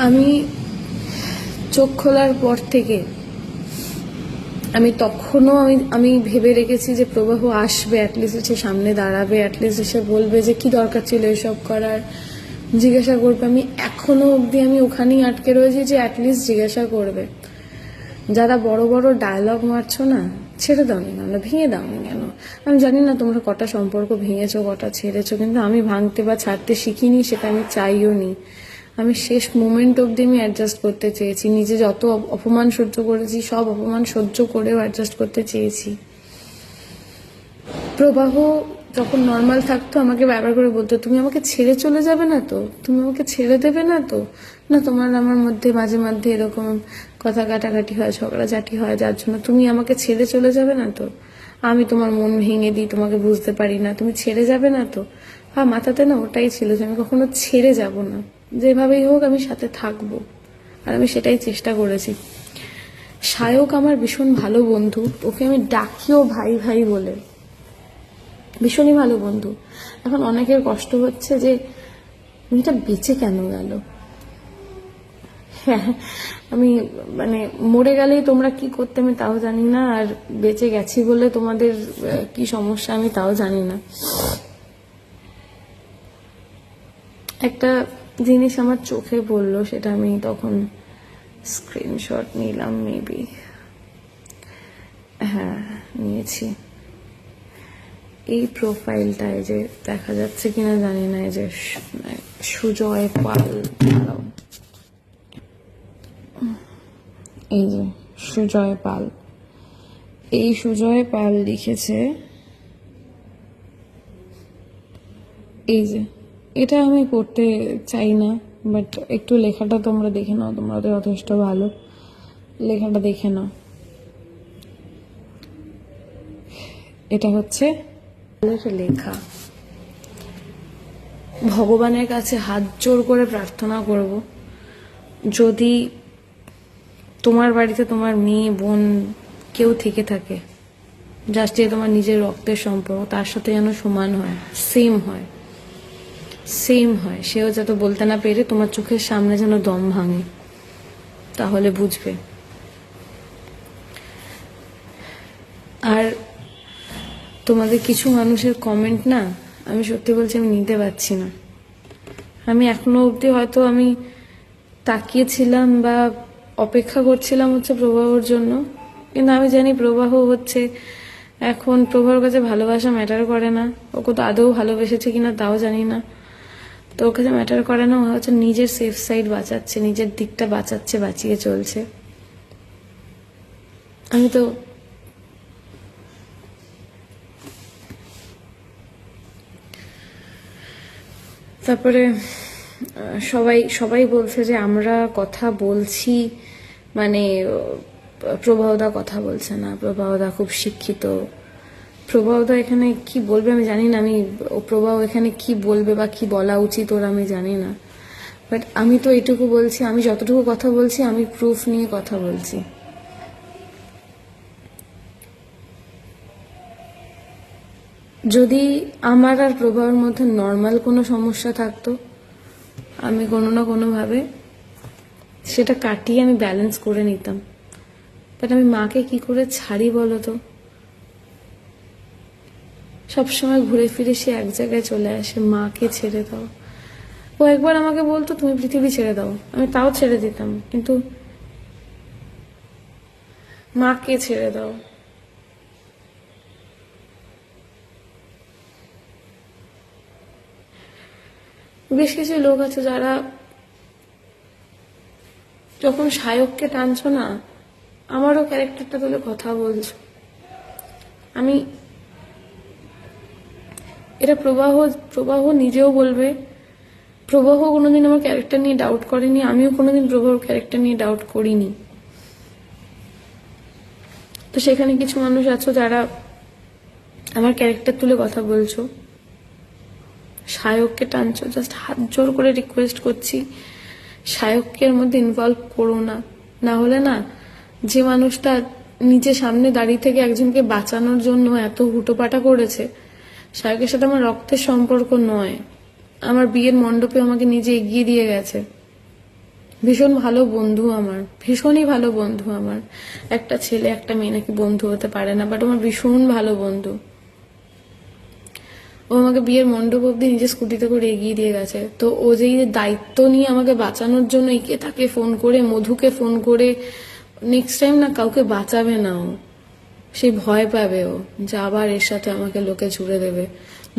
B: আমি
A: চোখ খোলার পর থেকে আমি তখনও আমি ভেবে রেখেছি যে প্রবাহ আসবে, অ্যাটলিস্ট সে সামনে দাঁড়াবে, অ্যাটলিস্ট সে বলবে যে কি দরকার ছিল এসব করার, জিজ্ঞাসা করবে। আমি এখনো অবধি আমি ওখানেই আটকে রয়েছি যে অ্যাটলিস্ট জিজ্ঞাসা করবে। যারা বড় বড় ডায়লগ মারছো না, ছেড়ে দাওনি কেন, ভেঙে দাওনি কেন? আমি জানি না তোমরা কটা সম্পর্ক ভেঙেছো, কটা ছেড়েছো, কিন্তু আমি ভাঙতে বা ছাড়তে শিখিনি, সেটা আমি চাইও নি। আমি শেষ মোমেন্ট অবধি আমি অ্যাডজাস্ট করতে চেয়েছি। নিজে যত অপমান সহ্য করেছি, সব অপমান সহ্য করেও অ্যাডজাস্ট করতে চেয়েছি। প্রবাহ যখন নর্মাল থাকতো আমাকে বারবার করে বলতো, তুমি আমাকে ছেড়ে চলে যাবে না তো, তুমি আমাকে ছেড়ে দেবে না তো? না, তোমার আমার মধ্যে মাঝে মাঝে এরকম কথা কাটাকাটি হয়, ঝগড়াঝাটি হয়, যার জন্য তুমি আমাকে ছেড়ে চলে যাবে না তো? আমি তোমার মন ভেঙে দিই, তোমাকে বুঝতে পারি না, তুমি ছেড়ে যাবে না তো? মাথাতে না ওটাই ছিল যে আমি কখনো ছেড়ে যাব না, যেভাবেই হোক আমি সাথে থাকবো। আর আমি সেটাই চেষ্টা করেছি। সায়ক আমার ভীষণ ভালো বন্ধু, ওকে আমি ডাকিও ভাই ভাই বলে, ভীষণই ভালো বন্ধু। এখন অনেকের কষ্ট হচ্ছে যে মেয়েটা বেঁচে কেন গেল। হ্যাঁ, আমি মানে মরে গেলেই তোমরা কি করতে আমি তাও জানি না, আর বেঁচে গেছি বলে তোমাদের কি সমস্যা আমি তাও জানি না। একটা জিনিস আমার চোখে পড়লো, সেটা আমি তখন স্ক্রিনশট নিলাম, মেবি হ্যাঁ নিয়েছি। এই প্রোফাইলটায় যে দেখা যাচ্ছে কিনা জানি না, এই যে সুজয় পাল, এই যে সুজয় পাল, এই সুজয় পাল লিখেছে, এই যে এটা আমি পড়তে চাই না, বাট একটু লেখাটা তোমরা দেখে নাও, তোমরা তো যথেষ্ট ভালো, লেখাটা দেখে নাও। এটা হচ্ছে লেখা। ভগবানের কাছে হাত জোর করে প্রার্থনা করব, যদি তোমার বাড়িতে তোমার মেয়ে বোন কেউ থেকে থাকে, যার সাথে তোমার নিজের রক্তের সম্পর্ক, তার সাথে যেন সমান হয়, সেম হয়, সেম হয়। সেও যাতে বলতে না পেরে তোমার চোখের সামনে যেন দম ভাঙে, তাহলে বুঝবে। আর তোমাদের কিছু মানুষের কমেন্ট না, আমি সত্যি বলছি আমি নিতে পারছি না। আমি এখনো অবধি হয়তো আমি তাকিয়েছিলাম বা অপেক্ষা করছিলাম হচ্ছে প্রবাহর জন্য, কিন্তু আমি জানি প্রবাহ হচ্ছে এখন প্রবাহর কাছে ভালোবাসা ম্যাটার করে না, ওকে তো আদৌ ভালোবেসেছে কিনা তাও জানি না, তো ওর কাছে ম্যাটার করে না। ও হচ্ছে নিজের সেফ সাইড বাঁচাচ্ছে, নিজের দিকটা বাঁচাচ্ছে, বাঁচিয়ে চলছে। আমি তো তারপরে সবাই সবাই বলছে যে আমরা কথা বলছি, মানে প্রবাহদা কথা বলছে না, প্রবাহদা খুব শিক্ষিত। প্রবাহদা এখানে কি বলবে আমি জানি না, আমি প্রবাহ এখানে কি বলবে বা কি বলা উচিত ওর আমি জানি না, বাট আমি তো এটুকু বলছি, আমি যতটুকু কথা বলছি আমি প্রুফ নিয়ে কথা বলছি। যদি আমার আর প্রবাহের মধ্যে নর্মাল কোনো সমস্যা থাকতো, আমি কোনো না কোনোভাবে সেটা কাটিয়ে আমি ব্যালেন্স করে নিতাম, বাট আমি মাকে কি করে ছাড়ি বলো তো? সবসময় ঘুরে ফিরে সে এক জায়গায় চলে আসে, মাকে ছেড়ে দাও। ও একবার আমাকে বলতো তুমি পৃথিবী ছেড়ে দাও, আমি তাও ছেড়ে দিতাম, কিন্তু মাকে ছেড়ে দাও। বেশ কিছু লোক আছে যারা যখন সায়ককে টানছো না, আমারও ক্যারেক্টারটা তুলে কথা বলছো। আমি এটা প্রবাহ নিজেও বলবে, প্রবাহ কোনোদিন আমার ক্যারেক্টার নিয়ে ডাউট করেনি, আমিও কোনোদিন প্রবাহর ক্যারেক্টার নিয়ে ডাউট করিনি। তো সেখানে কিছু মানুষ আছো যারা আমার ক্যারেক্টার তুলে কথা বলছো, সায়ককে টানছো, জাস্ট হাত জোর করে রিকোয়েস্ট করছি সায়ককে এর মধ্যে ইনভলভ করো না। না হলে না, যে মানুষটা নিচে সামনে দাঁড়িয়ে থেকে একজনকে বাঁচানোর জন্য এত হুটোপাটা করেছে, সায়কের সাথে আমার রক্তের সম্পর্ক নয়, আমার বিয়ের মণ্ডপে আমাকে নিজে এগিয়ে দিয়ে গেছে, ভীষণ ভালো বন্ধু আমার, ভীষণই ভালো বন্ধু আমার। একটা ছেলে একটা মেয়ে নাকি বন্ধু হতে পারে না, বাট আমার ভীষণ ভালো বন্ধু। ও আমাকে বিয়ের মণ্ডপ অব্দি নিজের স্কুটিতে করে এগিয়ে দিয়ে গেছে। তো ও যে এই দায়িত্ব নিয়ে আমাকে বাঁচানোর জন্য একে তাকে ফোন করে, মধুকে ফোন করে, নেক্সট টাইম না কাউকে বাঁচাবে না ও, সেই ভয় পাবে ও যে আবার এর সাথে আমাকে লোকে ছুড়ে দেবে,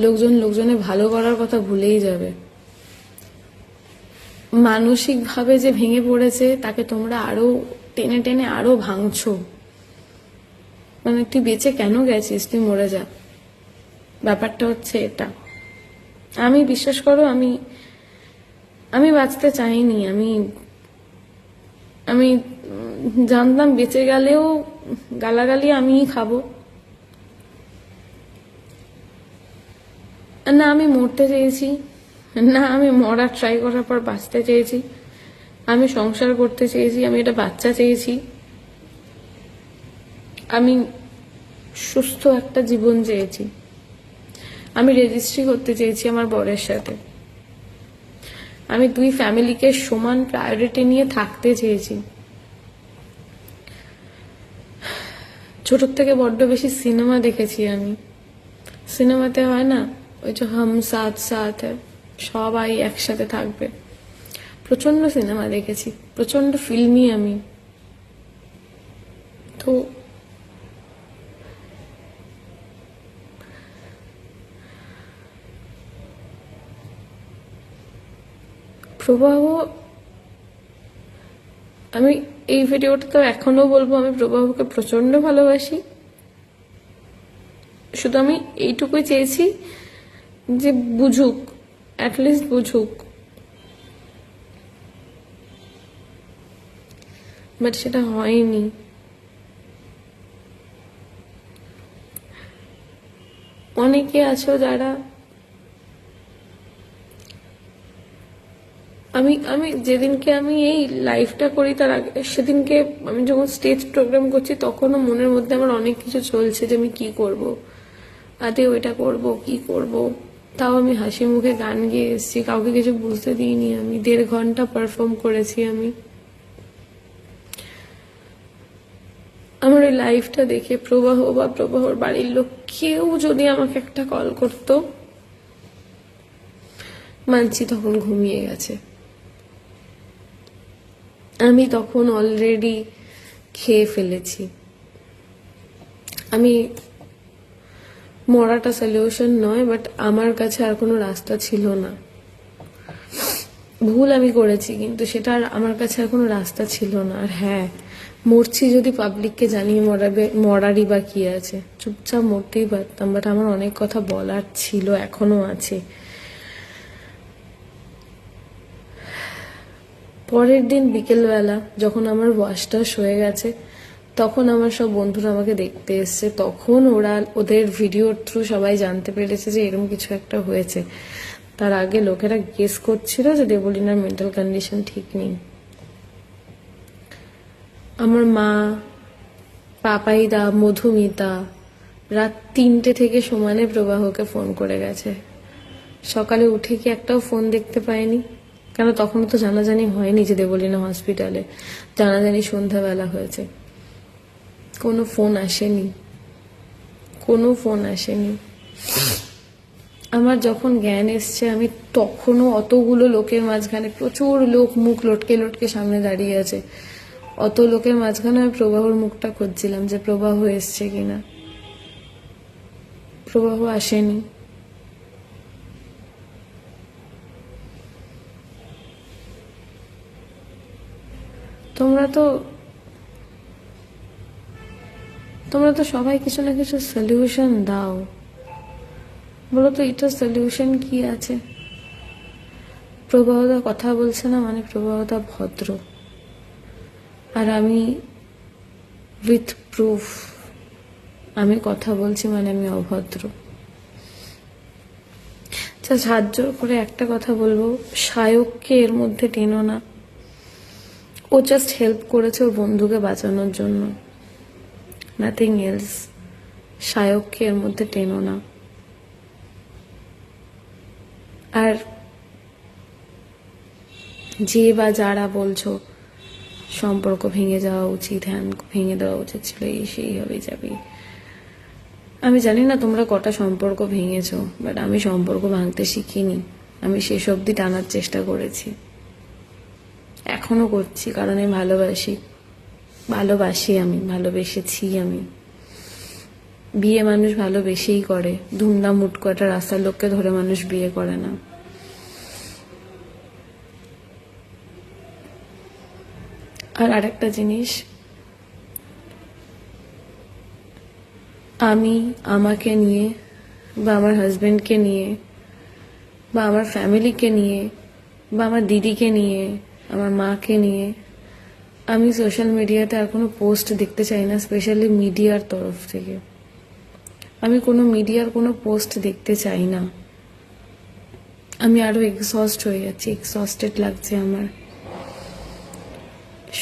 A: লোকজনের ভালো করার কথা ভুলেই যাবে। মানসিক ভাবে যে ভেঙে পড়েছে তাকে তোমরা আরো টেনে টেনে আরো ভাঙছো। মানে তুই বেঁচে কেন গেছিস, তুই মরে যা। ব্যাপারটা হচ্ছে এটা। আমি বিশ্বাস করো, আমি বাঁচতে চাইনি। আমি জানতাম বেঁচে গেলেও গালাগালি আমিই খাবো। না আমি মরতে চেয়েছি, না আমি মরার ট্রাই করার পর বাঁচতে চেয়েছি। আমি সংসার করতে চেয়েছি, আমি একটা বাচ্চা চেয়েছি, আমি সুস্থ একটা জীবন চেয়েছি, আমি রেজিস্ট্রি করতে চেয়েছি আমার বরের সাথে, আমি দুই ফ্যামিলিকে সমান প্রায়োরিটি নিয়ে থাকতে চেয়েছি। ছোট থেকে বড্ড বেশি সিনেমা দেখেছি আমি। সিনেমাতে হয় না ওই যে হাম সাথ সাথ হ্যায়, সবাই একসাথে থাকবে। প্রচন্ড সিনেমা দেখেছি, প্রচন্ড ফিল্মি আমি। তো প্রবাহ, আমি এই ভিডিওটা তো এখনো বলবো আমি প্রবাহকে প্রচন্ড ভালোবাসি। শুধু আমি এইটুকুই চেয়েছি যে বুঝুক, অ্যাটলিস্ট বুঝুক, বাট সেটা হয়নি। অনেকে আছো যারা, আমি যেদিনকে আমি এই লাইফটা করি তার আগে, সেদিনকে আমি যখন স্টেজ প্রোগ্রাম করছি তখনও মনের মধ্যে আমার অনেক কিছু চলছে যে আমি কি করব, আদে ওইটা করব কি করব। তাও আমি হাসি মুখে গান গেয়ে এসেছি, কাউকে কিছু বুঝতে দিইনি। আমি 1.5 ঘন্টা পারফর্ম করেছি। আমার এই লাইফটা দেখে প্রবাহ বা প্রবাহর বাড়ির লোক কেউ যদি আমাকে একটা কল করতো, মানছি তখন ঘুমিয়ে গেছে, আমি তখন অলরেডি খেয়ে ফেলেছি। আমি মরাটা সলিউশন নয়, বাট আমার কাছে আর কোনো রাস্তা ছিল না। ভুল আমি করেছি, কিন্তু সেটা আর আমার কাছে আর কোনো রাস্তা ছিল না। আর হ্যাঁ, মরছি যদি পাবলিককে জানিয়ে মরারই বা কি আছে, চুপচাপ মরতেই পারতাম। বাট আমার অনেক কথা বলার ছিল, এখনো আছে। পরের দিন বিকেলবেলা যখন আমার ওয়াশটা হয়ে গেছে, তখন আমার সব বন্ধুরা আমাকে দেখতে এসছে। তখন ওরা ওদের ভিডিওর থ্রু সবাই জানতে পেরেছে যে এরকম কিছু একটা হয়েছে। তার আগে লোকেরা গেস করছিল যে দেবলীনার মেন্টাল কন্ডিশন ঠিক নেই। আমার মা, পাপাইদা, মধুমিতা রাত 3টে থেকে সমানে প্রবাহকে ফোন করে গেছে। সকালে উঠে কি একটাও ফোন দেখতে পায়নি, কেন তখনও তো জানাজানি হয়নি যে দেবলীনা হসপিটালে, জানাজানি সন্ধ্যাবেলা হয়েছে। কোনো ফোন আসেনি, কোনো ফোন আসেনি। আমার যখন জ্ঞান এসছে আমি তখনও অতগুলো লোকের মাঝখানে, প্রচুর লোক মুখ লটকে লটকে সামনে দাঁড়িয়ে আছে, অত লোকের মাঝখানে আমি প্রবাহর মুখটা খুঁজছিলাম যে প্রবাহ এসছে কিনা। প্রবাহ আসেনি। তোমরা তো সবাই কিছু না কিছু সলিউশন দাও, বলো তো এটা সলিউশন কি আছে? প্রবাহদা কথা বলছে না মানে প্রবাহদা ভদ্র, আর আমি উইথ প্রুফ আমি কথা বলছি মানে আমি অভদ্র। জাস্ট হাত জোর করে একটা কথা বলবো, সায়ককে এর মধ্যে টেনো না। ও জাস্ট হেল্প করেছে ওর বন্ধুকে বাঁচানোর জন্য, নাথিং এলস। সায়ককে এর মধ্যে টেনো না। আর
B: যে বা যারা বলছো সম্পর্ক ভেঙে যাওয়া উচিত, হ্যাঁ ভেঙে দেওয়া উচিত ছিল, এই সেই হবে যাবে, আমি জানি না তোমরা কটা সম্পর্ক ভেঙেছো, বাট আমি সম্পর্ক ভাঙতে শিখিনি। আমি শেষ অবধি টানার চেষ্টা করেছি, এখনো করছি, কারণ আমি ভালোবাসি, আমি ভালোবেসেছি। আমি বিয়ে মানুষ ভালোবেসেই করে, ধুমধাম হুট করে একটা রাস্তার লোককে ধরে মানুষ বিয়ে করে না। আর আরেকটা জিনিস, আমি আমাকে নিয়ে বা আমার হাজবেন্ডকে নিয়ে বা আমার ফ্যামিলিকে নিয়ে বা আমার দিদিকে নিয়ে, আমার মাকে নিয়ে আমি সোশ্যাল মিডিয়াতে আর কোনো পোস্ট দেখতে চাই না, স্পেশালি মিডিয়ার তরফ থেকে। আমি কোনো মিডিয়ার কোনো পোস্ট দেখতে চাই না। আমি আরো এক্সস্ট হয়ে যাচ্ছি, এক্সস্টেড লাগছে আমার।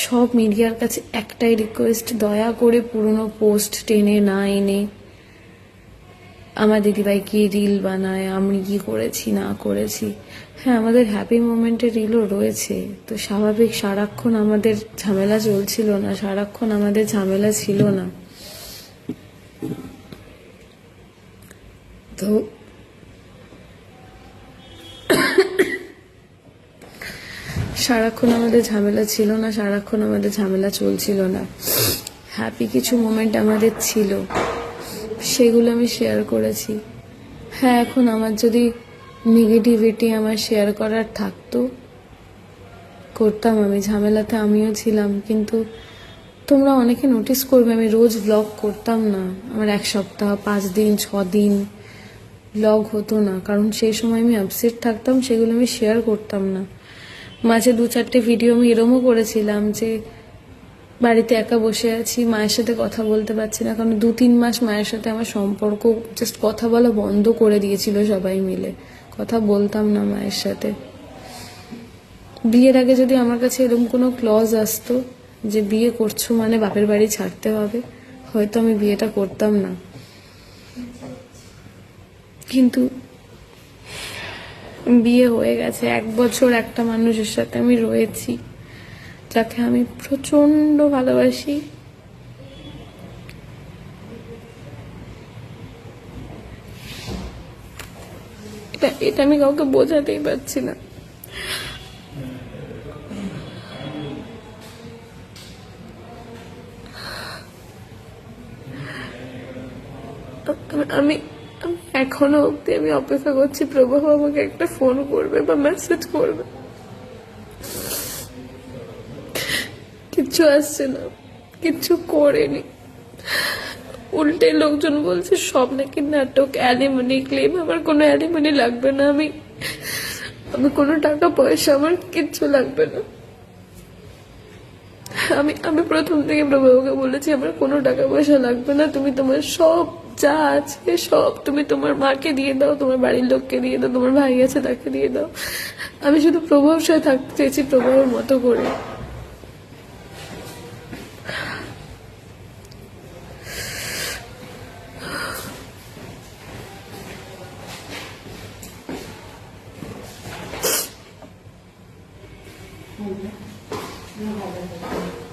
B: সব মিডিয়ার কাছে একটাই রিকোয়েস্ট, দয়া করে পুরনো পোস্ট টেনে না এনে আমার দিদিভাই কি রিল বানায়, আমি কি করেছি না করেছি, হ্যাঁ আমাদের হ্যাপি মোমেন্টের রিলও রয়েছে, তো স্বাভাবিক সারাক্ষণ আমাদের ঝামেলা চলছিল না, সারাক্ষণ আমাদের ঝামেলা ছিল না। তো সারাক্ষণ আমাদের ঝামেলা ছিল না, সারাক্ষণ আমাদের ঝামেলা চলছিল না, হ্যাপি কিছু মোমেন্ট আমাদের ছিল, সেগুলো আমি শেয়ার করেছি। হ্যাঁ এখন আমার যদি নেগেটিভিটি আমার শেয়ার করার থাকতো করতাম, আমি ঝামেলাতে আমিও ছিলাম, কিন্তু তোমরা অনেকে নোটিস করবে আমি রোজ ব্লগ করতাম না, আমার 1 সপ্তাহ 5 দিন 6 দিন ব্লগ হতো না, কারণ সেই সময় আমি আপসেট থাকতাম, সেগুলো আমি শেয়ার করতাম না। মাঝে 2-4টে ভিডিও আমি এরমও করেছিলাম যে বাড়িতে একা বসে আছি, মায়ের সাথে কথা বলতে পারছি না, কারণ 2-3 মাস মায়ের সাথে আমার সম্পর্ক জাস্ট কথা বলা বন্ধ করে দিয়েছিল, সবাই মিলে কথা বলতাম না মায়ের সাথে। বিয়ের আগে যদি আমার কাছে এরকম কোনো ক্লজ আসতো যে বিয়ে করছো মানে বাপের বাড়ি ছাড়তে হবে, হয়তো আমি বিয়েটা করতাম না। কিন্তু বিয়ে হয়ে গেছে, 1 বছর একটা মানুষের সাথে আমি রয়েছি যাকে আমি প্রচন্ড ভালোবাসি। এটা আমি কাউকে বোঝাতেই পারছি না। আমি এখনো অব্দি আমি অপেক্ষা করছি প্রভু আমাকে একটা ফোন করবে বা মেসেজ করবে, কিচ্ছু আসছে না, কিচ্ছু করেনি। উল্টে লোকজন বলছে সব নাকি নাটক, অ্যালিমনি ক্লেম। আমার কোনো অ্যালিমনি লাগবে না, আমি কোনো টাকা পয়সা আমার কিচ্ছু লাগবে না। আমি প্রথম থেকে প্রভুকে বলেছি আমার কোনো টাকা পয়সা লাগবে না, তুমি তোমার সব যা আছে সব তুমি তোমার মাকে দিয়ে দাও, তোমার বাড়ির লোককে দিয়ে দাও, তোমার ভাই আছে তাকে দিয়ে দাও। আমি শুধু প্রভুর সাথে থাকতে চেয়েছি, প্রভুর মতো করে।
C: No,